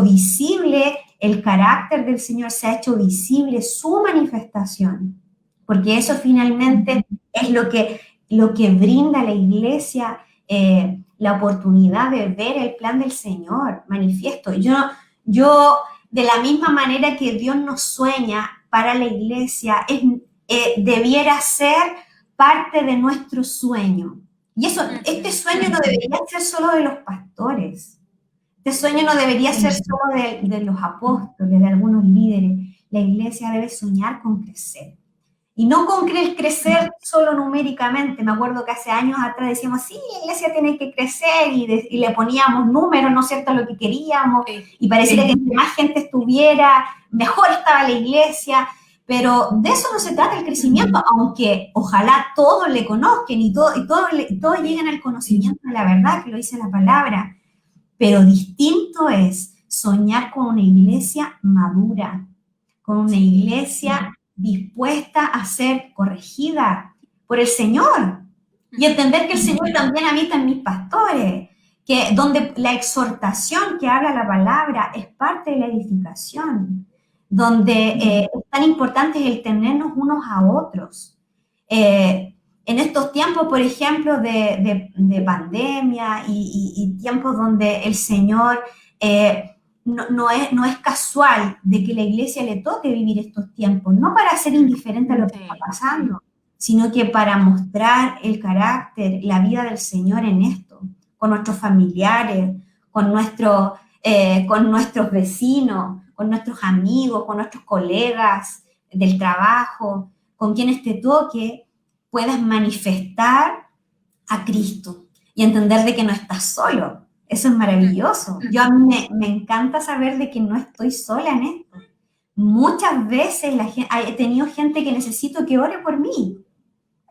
visible el carácter del Señor, se ha hecho visible su manifestación. Porque eso finalmente es lo que brinda a la iglesia, la oportunidad de ver el plan del Señor manifiesto. Yo de la misma manera que Dios nos sueña para la iglesia, debiera ser parte de nuestro sueño. Y eso, este sueño no debería ser solo de los pastores. Este sueño no debería ser solo de los apóstoles, de algunos líderes. La iglesia debe soñar con crecer. Y no con crecer solo numéricamente. Me acuerdo que hace años atrás decíamos, sí, la iglesia tiene que crecer y le poníamos números, ¿no es cierto?, a lo que queríamos. Y pareciera que entre más gente estuviera, mejor estaba la iglesia. Pero de eso no se trata el crecimiento, aunque ojalá todos le conozcan y todos lleguen al conocimiento de la verdad, que lo dice la palabra. Pero distinto es soñar con una iglesia madura, con una iglesia dispuesta a ser corregida por el Señor y entender que el Señor también habita en mis pastores, que donde la exhortación que habla la palabra es parte de la edificación, donde es tan importante el tenernos unos a otros. En estos tiempos, por ejemplo, de pandemia y tiempos donde el Señor no es casual de que la iglesia le toque vivir estos tiempos, no para ser indiferente a lo que está pasando, sino que para mostrar el carácter, la vida del Señor en esto, con nuestros familiares, con nuestros vecinos, con nuestros amigos, con nuestros colegas del trabajo, con quienes te toque, puedas manifestar a Cristo y entender de que no estás solo. Eso es maravilloso. Yo a mí me encanta saber de que no estoy sola en esto. Muchas veces he tenido gente que necesito que ore por mí.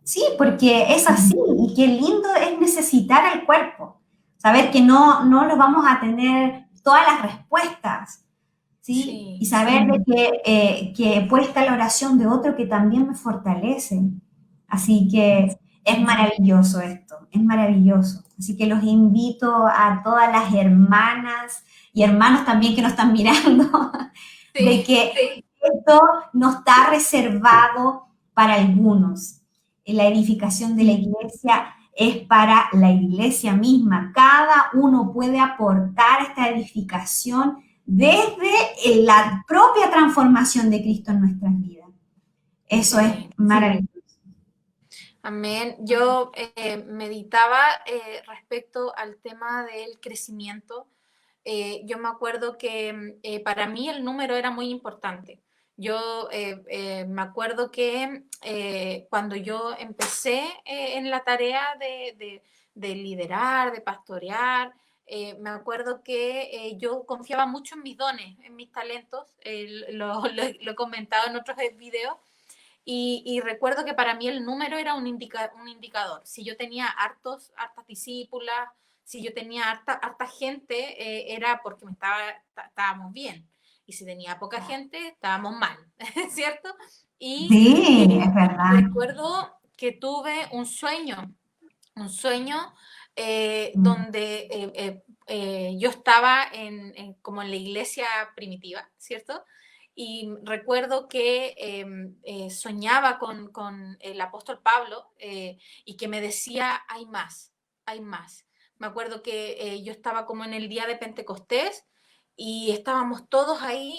Sí, porque es así y qué lindo es necesitar al cuerpo. Saber que no lo vamos a tener todas las respuestas. ¿Sí? Y saber de que puede estar la oración de otro que también me fortalece. Así que es maravilloso esto, es maravilloso. Así que los invito a todas las hermanas y hermanos también que nos están mirando, de que esto no está reservado para algunos. La edificación de la iglesia es para la iglesia misma. Cada uno puede aportar esta edificación desde la propia transformación de Cristo en nuestras vidas. Eso es maravilloso. Amén. Yo meditaba respecto al tema del crecimiento. Yo me acuerdo que para mí el número era muy importante. Yo me acuerdo que cuando yo empecé en la tarea de liderar, de pastorear, me acuerdo que yo confiaba mucho en mis dones, en mis talentos. Lo he comentado en otros videos. Y recuerdo que para mí el número era un indicador. Si yo tenía hartas discípulas, si yo tenía harta gente, era porque estábamos bien. Y si tenía poca gente, estábamos mal, ¿cierto? Y sí, es verdad. recuerdo que tuve un sueño donde yo estaba como en la iglesia primitiva, ¿cierto? Y recuerdo que soñaba con el apóstol Pablo y que me decía, hay más, hay más. Me acuerdo que yo estaba como en el día de Pentecostés y estábamos todos ahí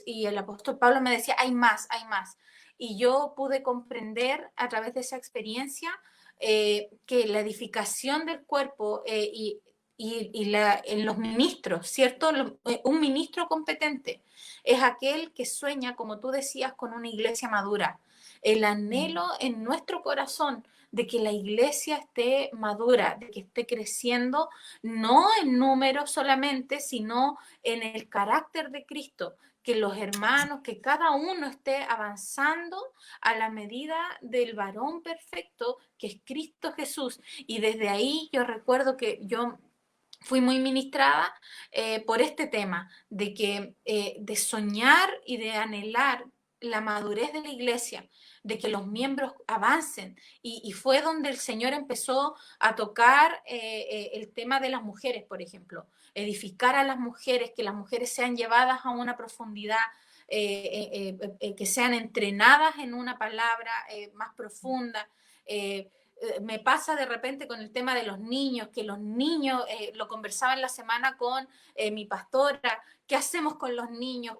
y el apóstol Pablo me decía, hay más, hay más. Y yo pude comprender a través de esa experiencia que la edificación del cuerpo en los ministros, ¿cierto? Un ministro competente es aquel que sueña, como tú decías, con una iglesia madura. El anhelo en nuestro corazón de que la iglesia esté madura, de que esté creciendo, no en números solamente, sino en el carácter de Cristo, que los hermanos, que cada uno esté avanzando a la medida del varón perfecto, que es Cristo Jesús. Y desde ahí yo recuerdo que yo fui muy ministrada por este tema, de soñar y de anhelar la madurez de la iglesia, de que los miembros avancen. Y fue donde el Señor empezó a tocar el tema de las mujeres, por ejemplo, edificar a las mujeres, que las mujeres sean llevadas a una profundidad, que sean entrenadas en una palabra más profunda. me pasa de repente con el tema de los niños, que los niños, lo conversaba en la semana con mi pastora, ¿qué hacemos con los niños?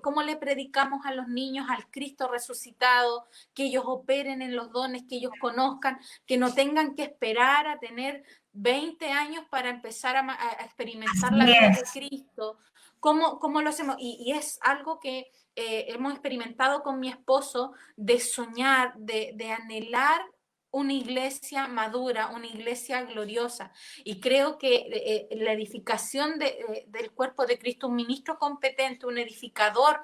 ¿Cómo le predicamos a los niños al Cristo resucitado? Que ellos operen en los dones, que ellos conozcan, que no tengan que esperar a tener 20 años para empezar a experimentar la vida de Cristo. ¿Cómo lo hacemos? Y es algo que hemos experimentado con mi esposo, de soñar, de anhelar una iglesia madura, una iglesia gloriosa. Y creo que la edificación del cuerpo de Cristo, un ministro competente, un edificador,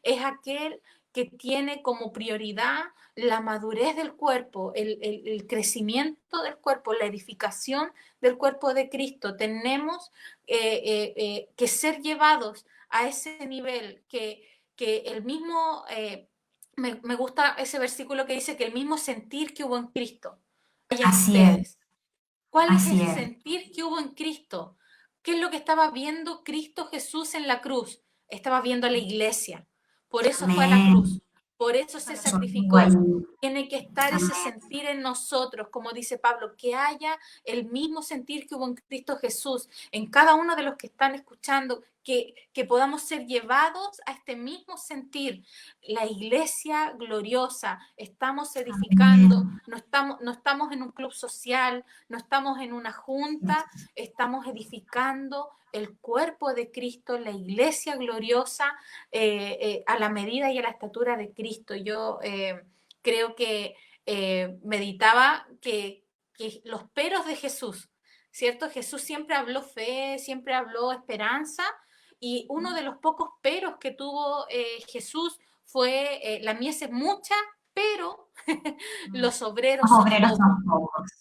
es aquel que tiene como prioridad la madurez del cuerpo, el crecimiento del cuerpo, la edificación del cuerpo de Cristo. Tenemos que ser llevados a ese nivel que el mismo... me gusta ese versículo que dice que el mismo sentir que hubo en Cristo haya en ustedes. ¿Cuál es el sentir que hubo en Cristo? ¿Qué es lo que estaba viendo Cristo Jesús en la cruz? Estaba viendo a la iglesia. Por eso fue a la cruz. Por eso se sacrificó. Tiene que estar ese sentir en nosotros, como dice Pablo, que haya el mismo sentir que hubo en Cristo Jesús, en cada uno de los que están escuchando, que podamos ser llevados a este mismo sentir. La iglesia gloriosa, estamos edificando, no estamos en un club social, no estamos en una junta, estamos edificando el cuerpo de Cristo, la iglesia gloriosa, a la medida y a la estatura de Cristo. Yo creo que meditaba que los peros de Jesús, ¿cierto? Jesús siempre habló fe, siempre habló esperanza, y uno de los pocos peros que tuvo Jesús fue la mies es mucha, pero los obreros son pocos.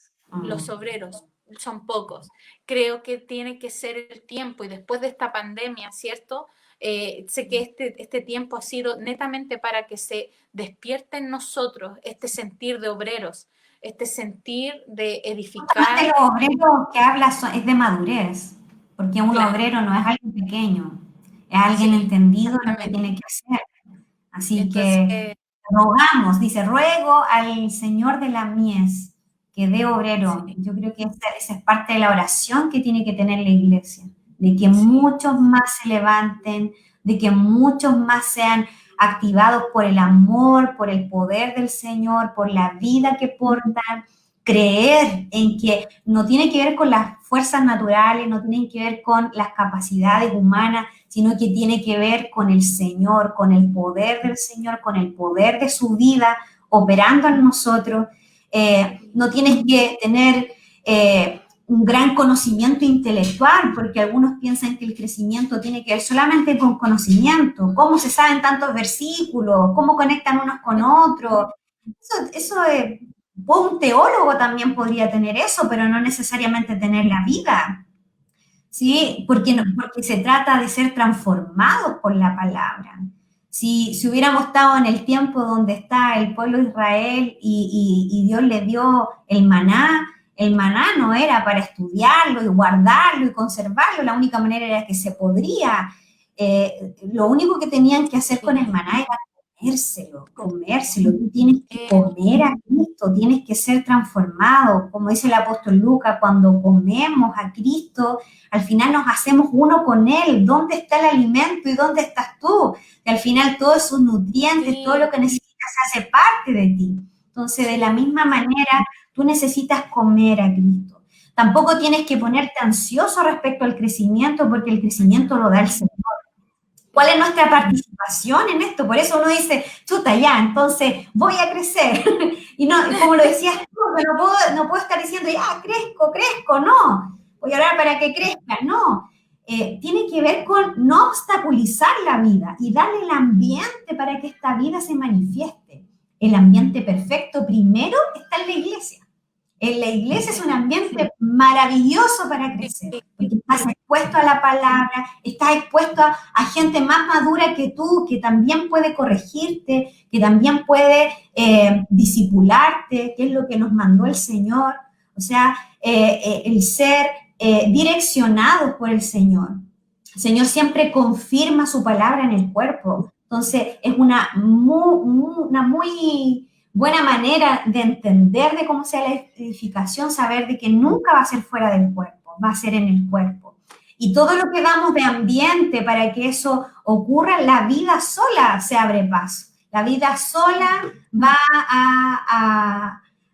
Los obreros son pocos. Creo que tiene que ser el tiempo, y después de esta pandemia, ¿cierto? Sé que este tiempo ha sido netamente para que se despierte en nosotros este sentir de obreros, este sentir de edificar. De los obreros que hablas es de madurez, porque un obrero no es alguien pequeño, es alguien entendido en lo que tiene que hacer. Así entonces, que rogamos, dice, ruego al Señor de la mies que dé obrero. Sí. Yo creo que esa es parte de la oración que tiene que tener la iglesia, de que muchos más se levanten, de que muchos más sean activados por el amor, por el poder del Señor, por la vida que portan, creer en que no tiene que ver con las fuerzas naturales, no tiene que ver con las capacidades humanas, sino que tiene que ver con el Señor, con el poder del Señor, con el poder de su vida operando en nosotros. No tienes que tener un gran conocimiento intelectual, porque algunos piensan que el crecimiento tiene que ver solamente con conocimiento, cómo se saben tantos versículos, cómo conectan unos con otros. Eso es... Un teólogo también podría tener eso, pero no necesariamente tener la vida, ¿sí? Porque se trata de ser transformados por la palabra. Si hubiéramos estado en el tiempo donde está el pueblo de Israel y Dios le dio el maná no era para estudiarlo y guardarlo y conservarlo, la única manera era que se podría. Lo único que tenían que hacer con el maná era comérselo, tú tienes que comer a Cristo, tienes que ser transformado, como dice el apóstol Lucas, cuando comemos a Cristo, al final nos hacemos uno con Él. ¿Dónde está el alimento y dónde estás tú? Que al final todos esos nutrientes, todo lo que necesitas hace parte de ti. Entonces, de la misma manera, tú necesitas comer a Cristo. Tampoco tienes que ponerte ansioso respecto al crecimiento, porque el crecimiento lo da el Señor. ¿Cuál es nuestra participación en esto? Por eso uno dice, chuta, ya, entonces voy a crecer. Y no, como lo decías tú, no puedo estar diciendo, ya, crezco, no. Voy a orar para que crezca, no. Tiene que ver con no obstaculizar la vida y darle el ambiente para que esta vida se manifieste. El ambiente perfecto primero está en la iglesia. En la iglesia es un ambiente maravilloso para crecer, porque estás expuesto a la palabra, estás expuesto a gente más madura que tú, que también puede corregirte, que también puede discipularte, que es lo que nos mandó el Señor. O sea, el ser direccionados por el Señor. El Señor siempre confirma su palabra en el cuerpo. Entonces, es una muy buena manera de entender de cómo sea la edificación, saber de que nunca va a ser fuera del cuerpo, va a ser en el cuerpo. Y todo lo que damos de ambiente para que eso ocurra, la vida sola se abre paso. La vida sola va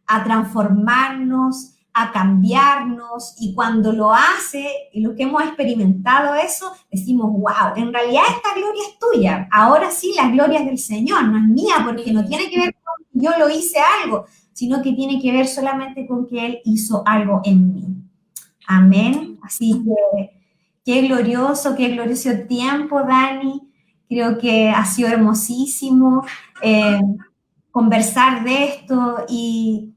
a transformarnos, a cambiarnos, y cuando lo hace, y lo que hemos experimentado eso, decimos, wow, en realidad esta gloria es tuya, ahora sí la gloria es del Señor, no es mía, porque no tiene que ver con que yo lo hice algo, sino que tiene que ver solamente con que Él hizo algo en mí. Amén. Así que qué glorioso tiempo, Dani. Creo que ha sido hermosísimo conversar de esto y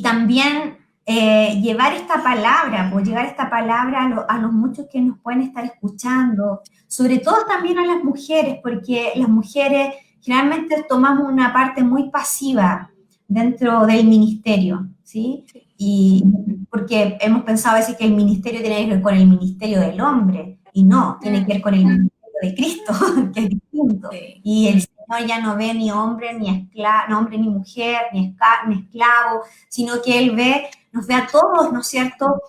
también llevar esta palabra, pues llevar esta palabra a los muchos que nos pueden estar escuchando, sobre todo también a las mujeres, porque las mujeres generalmente tomamos una parte muy pasiva dentro del ministerio, ¿sí? Y porque hemos pensado a veces que el ministerio tiene que ver con el ministerio del hombre, y no, tiene que ver con el ministerio de Cristo, que es distinto. Y el Señor ya no ve ni hombre, ni esclavo, no hombre, ni mujer, ni esclavo, sino que Él nos ve a todos, ¿no es cierto?,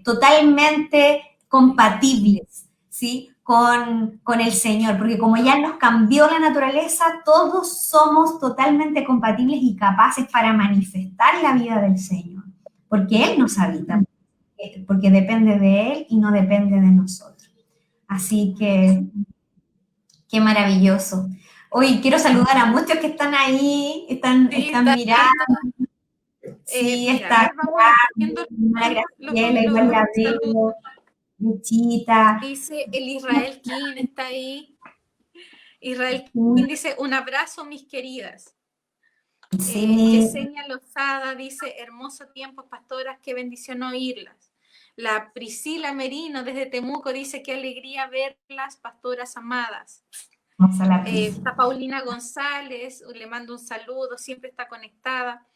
totalmente compatibles, ¿sí?, con el Señor, porque como ya nos cambió la naturaleza, todos somos totalmente compatibles y capaces para manifestar la vida del Señor, porque Él nos habita, porque depende de Él y no depende de nosotros. Así que, qué maravilloso. Hoy quiero saludar a muchos que están ahí, están mirando. Sí, está Graciela, igual la veo, Luchita. Dice el Israel King, está ahí. Israel King dice, un abrazo, mis queridas. Sí. Yesenia Lozada dice, hermoso tiempo, pastoras, qué bendición oírlas. La Priscila Merino desde Temuco dice, qué alegría verlas, pastoras amadas. Está Paulina González, le mando un saludo, siempre está conectada.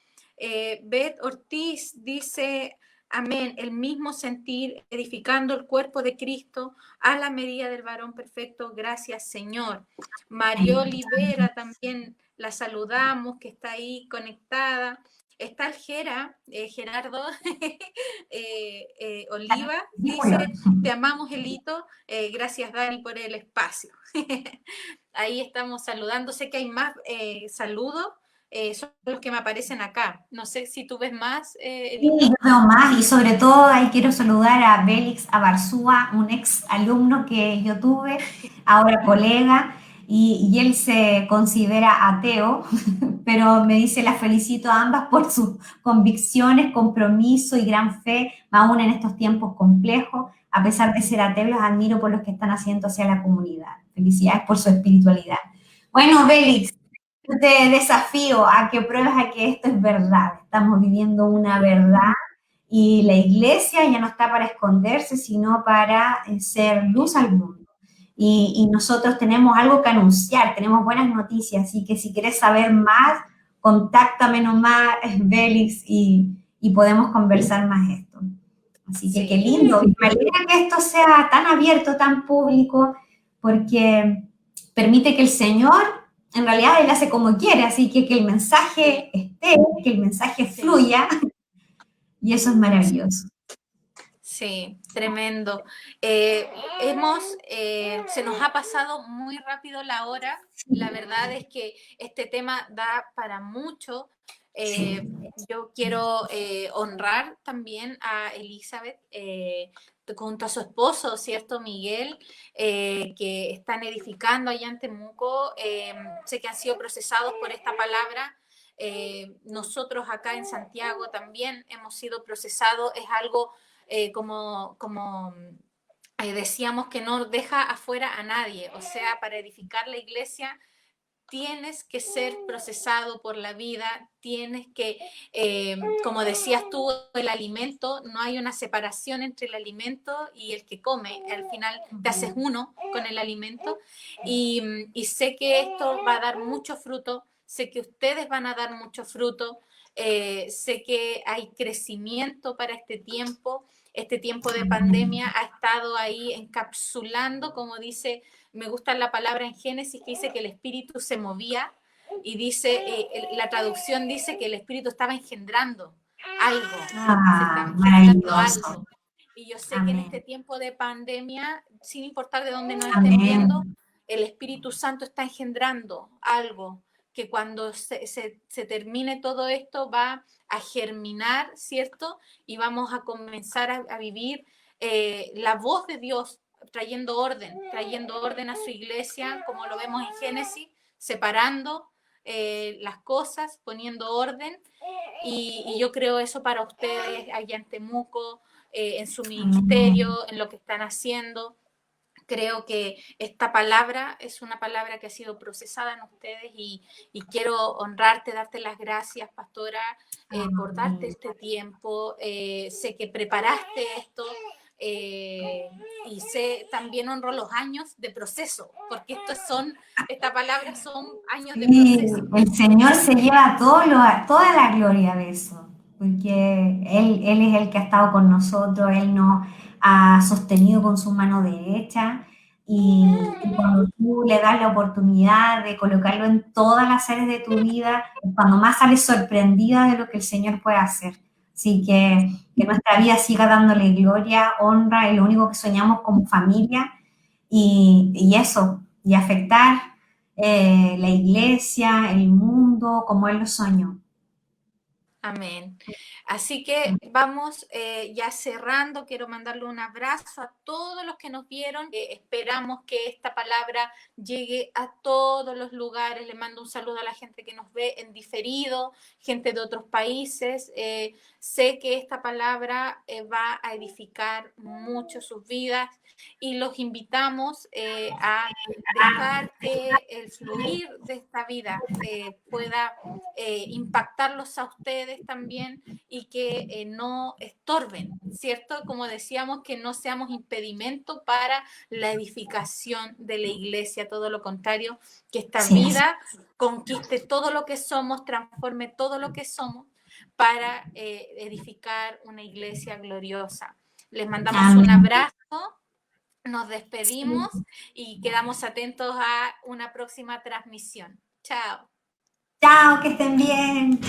Beth Ortiz dice, amén, el mismo sentir, edificando el cuerpo de Cristo a la medida del varón perfecto, gracias Señor. María Olivera también la saludamos, que está ahí conectada. Está el Gerardo Oliva, dice, te amamos, Elito, gracias Dani por el espacio. Ahí estamos saludando, sé que hay más saludos, son los que me aparecen acá. No sé si tú ves más. Sí, yo veo más, y sobre todo ahí quiero saludar a Bélix Abarzúa, un ex alumno que yo tuve, ahora colega, y él se considera ateo, pero me dice, las felicito a ambas por sus convicciones, compromiso y gran fe, aún en estos tiempos complejos. A pesar de ser ateo, los admiro por lo que están haciendo hacia la comunidad. Felicidades por su espiritualidad. Bueno, Bélix, te desafío a que pruebes a que esto es verdad. Estamos viviendo una verdad y la iglesia ya no está para esconderse, sino para ser luz al mundo. Y nosotros tenemos algo que anunciar, tenemos buenas noticias, así que si quieres saber más, contáctame nomás, Bélix, y podemos conversar más esto. Así que qué lindo. Me alegra que esto sea tan abierto, tan público, porque permite que el Señor, en realidad Él hace como quiere, así que el mensaje esté, que el mensaje fluya, y eso es maravilloso. Sí, tremendo. Se nos ha pasado muy rápido la hora. La verdad es que este tema da para mucho. Yo quiero honrar también a Elizabeth junto a su esposo, ¿cierto? Miguel, que están edificando allá en Temuco. Sé que han sido procesados por esta palabra. Nosotros acá en Santiago también hemos sido procesados. Es algo como decíamos, que no deja afuera a nadie. O sea, para edificar la iglesia tienes que ser procesado por la vida, tienes que, como decías tú, el alimento, no hay una separación entre el alimento y el que come, al final te haces uno con el alimento, y sé que esto va a dar mucho fruto, sé que ustedes van a dar mucho fruto, sé que hay crecimiento para este tiempo de pandemia ha estado ahí encapsulando, como dice, me gusta la palabra en Génesis que dice que el espíritu se movía, y dice, la traducción dice que el Espíritu estaba engendrando algo, se estaba engendrando Maravilloso. algo. Y yo sé que en este Amén. tiempo de pandemia, sin importar de dónde nos estén viendo, Amén. el Espíritu Santo está engendrando algo que cuando se termine todo esto va a germinar, ¿cierto? Y vamos a comenzar a vivir la voz de Dios trayendo orden a su iglesia, como lo vemos en Génesis, separando las cosas, poniendo orden. Y yo creo eso para ustedes allá en Temuco, en su ministerio, Amén. en lo que están haciendo. Creo que esta palabra es una palabra que ha sido procesada en ustedes y quiero honrarte, darte las gracias, pastora, por darte Amén. este tiempo. Sé que preparaste esto y sé también honro los años de proceso, porque esta palabra son años de Sí, proceso. el Señor se lleva toda la gloria de eso, porque Él es el que ha estado con nosotros, Él nos ha sostenido con su mano derecha y cuando tú le das la oportunidad de colocarlo en todas las áreas de tu vida, es cuando más sales sorprendida de lo que el Señor puede hacer. Así que nuestra vida siga dándole gloria, honra, es lo único que soñamos como familia y eso, y afectar la iglesia, el mundo, como Él lo soñó. Amén. Así que vamos ya cerrando. Quiero mandarle un abrazo a todos los que nos vieron. Esperamos que esta palabra llegue a todos los lugares. Le mando un saludo a la gente que nos ve en diferido, gente de otros países. Sé que esta palabra va a edificar mucho sus vidas y los invitamos a dejar que el fluir de esta vida pueda impactarlos a ustedes también y que no estorben, ¿cierto? Como decíamos, que no seamos impedimento para la edificación de la iglesia, todo lo contrario, que esta Sí, vida conquiste todo lo que somos, transforme todo lo que somos para edificar una iglesia gloriosa. Les mandamos un amén. abrazo. Nos despedimos y quedamos atentos a una próxima transmisión. Chao. Chao, que estén bien.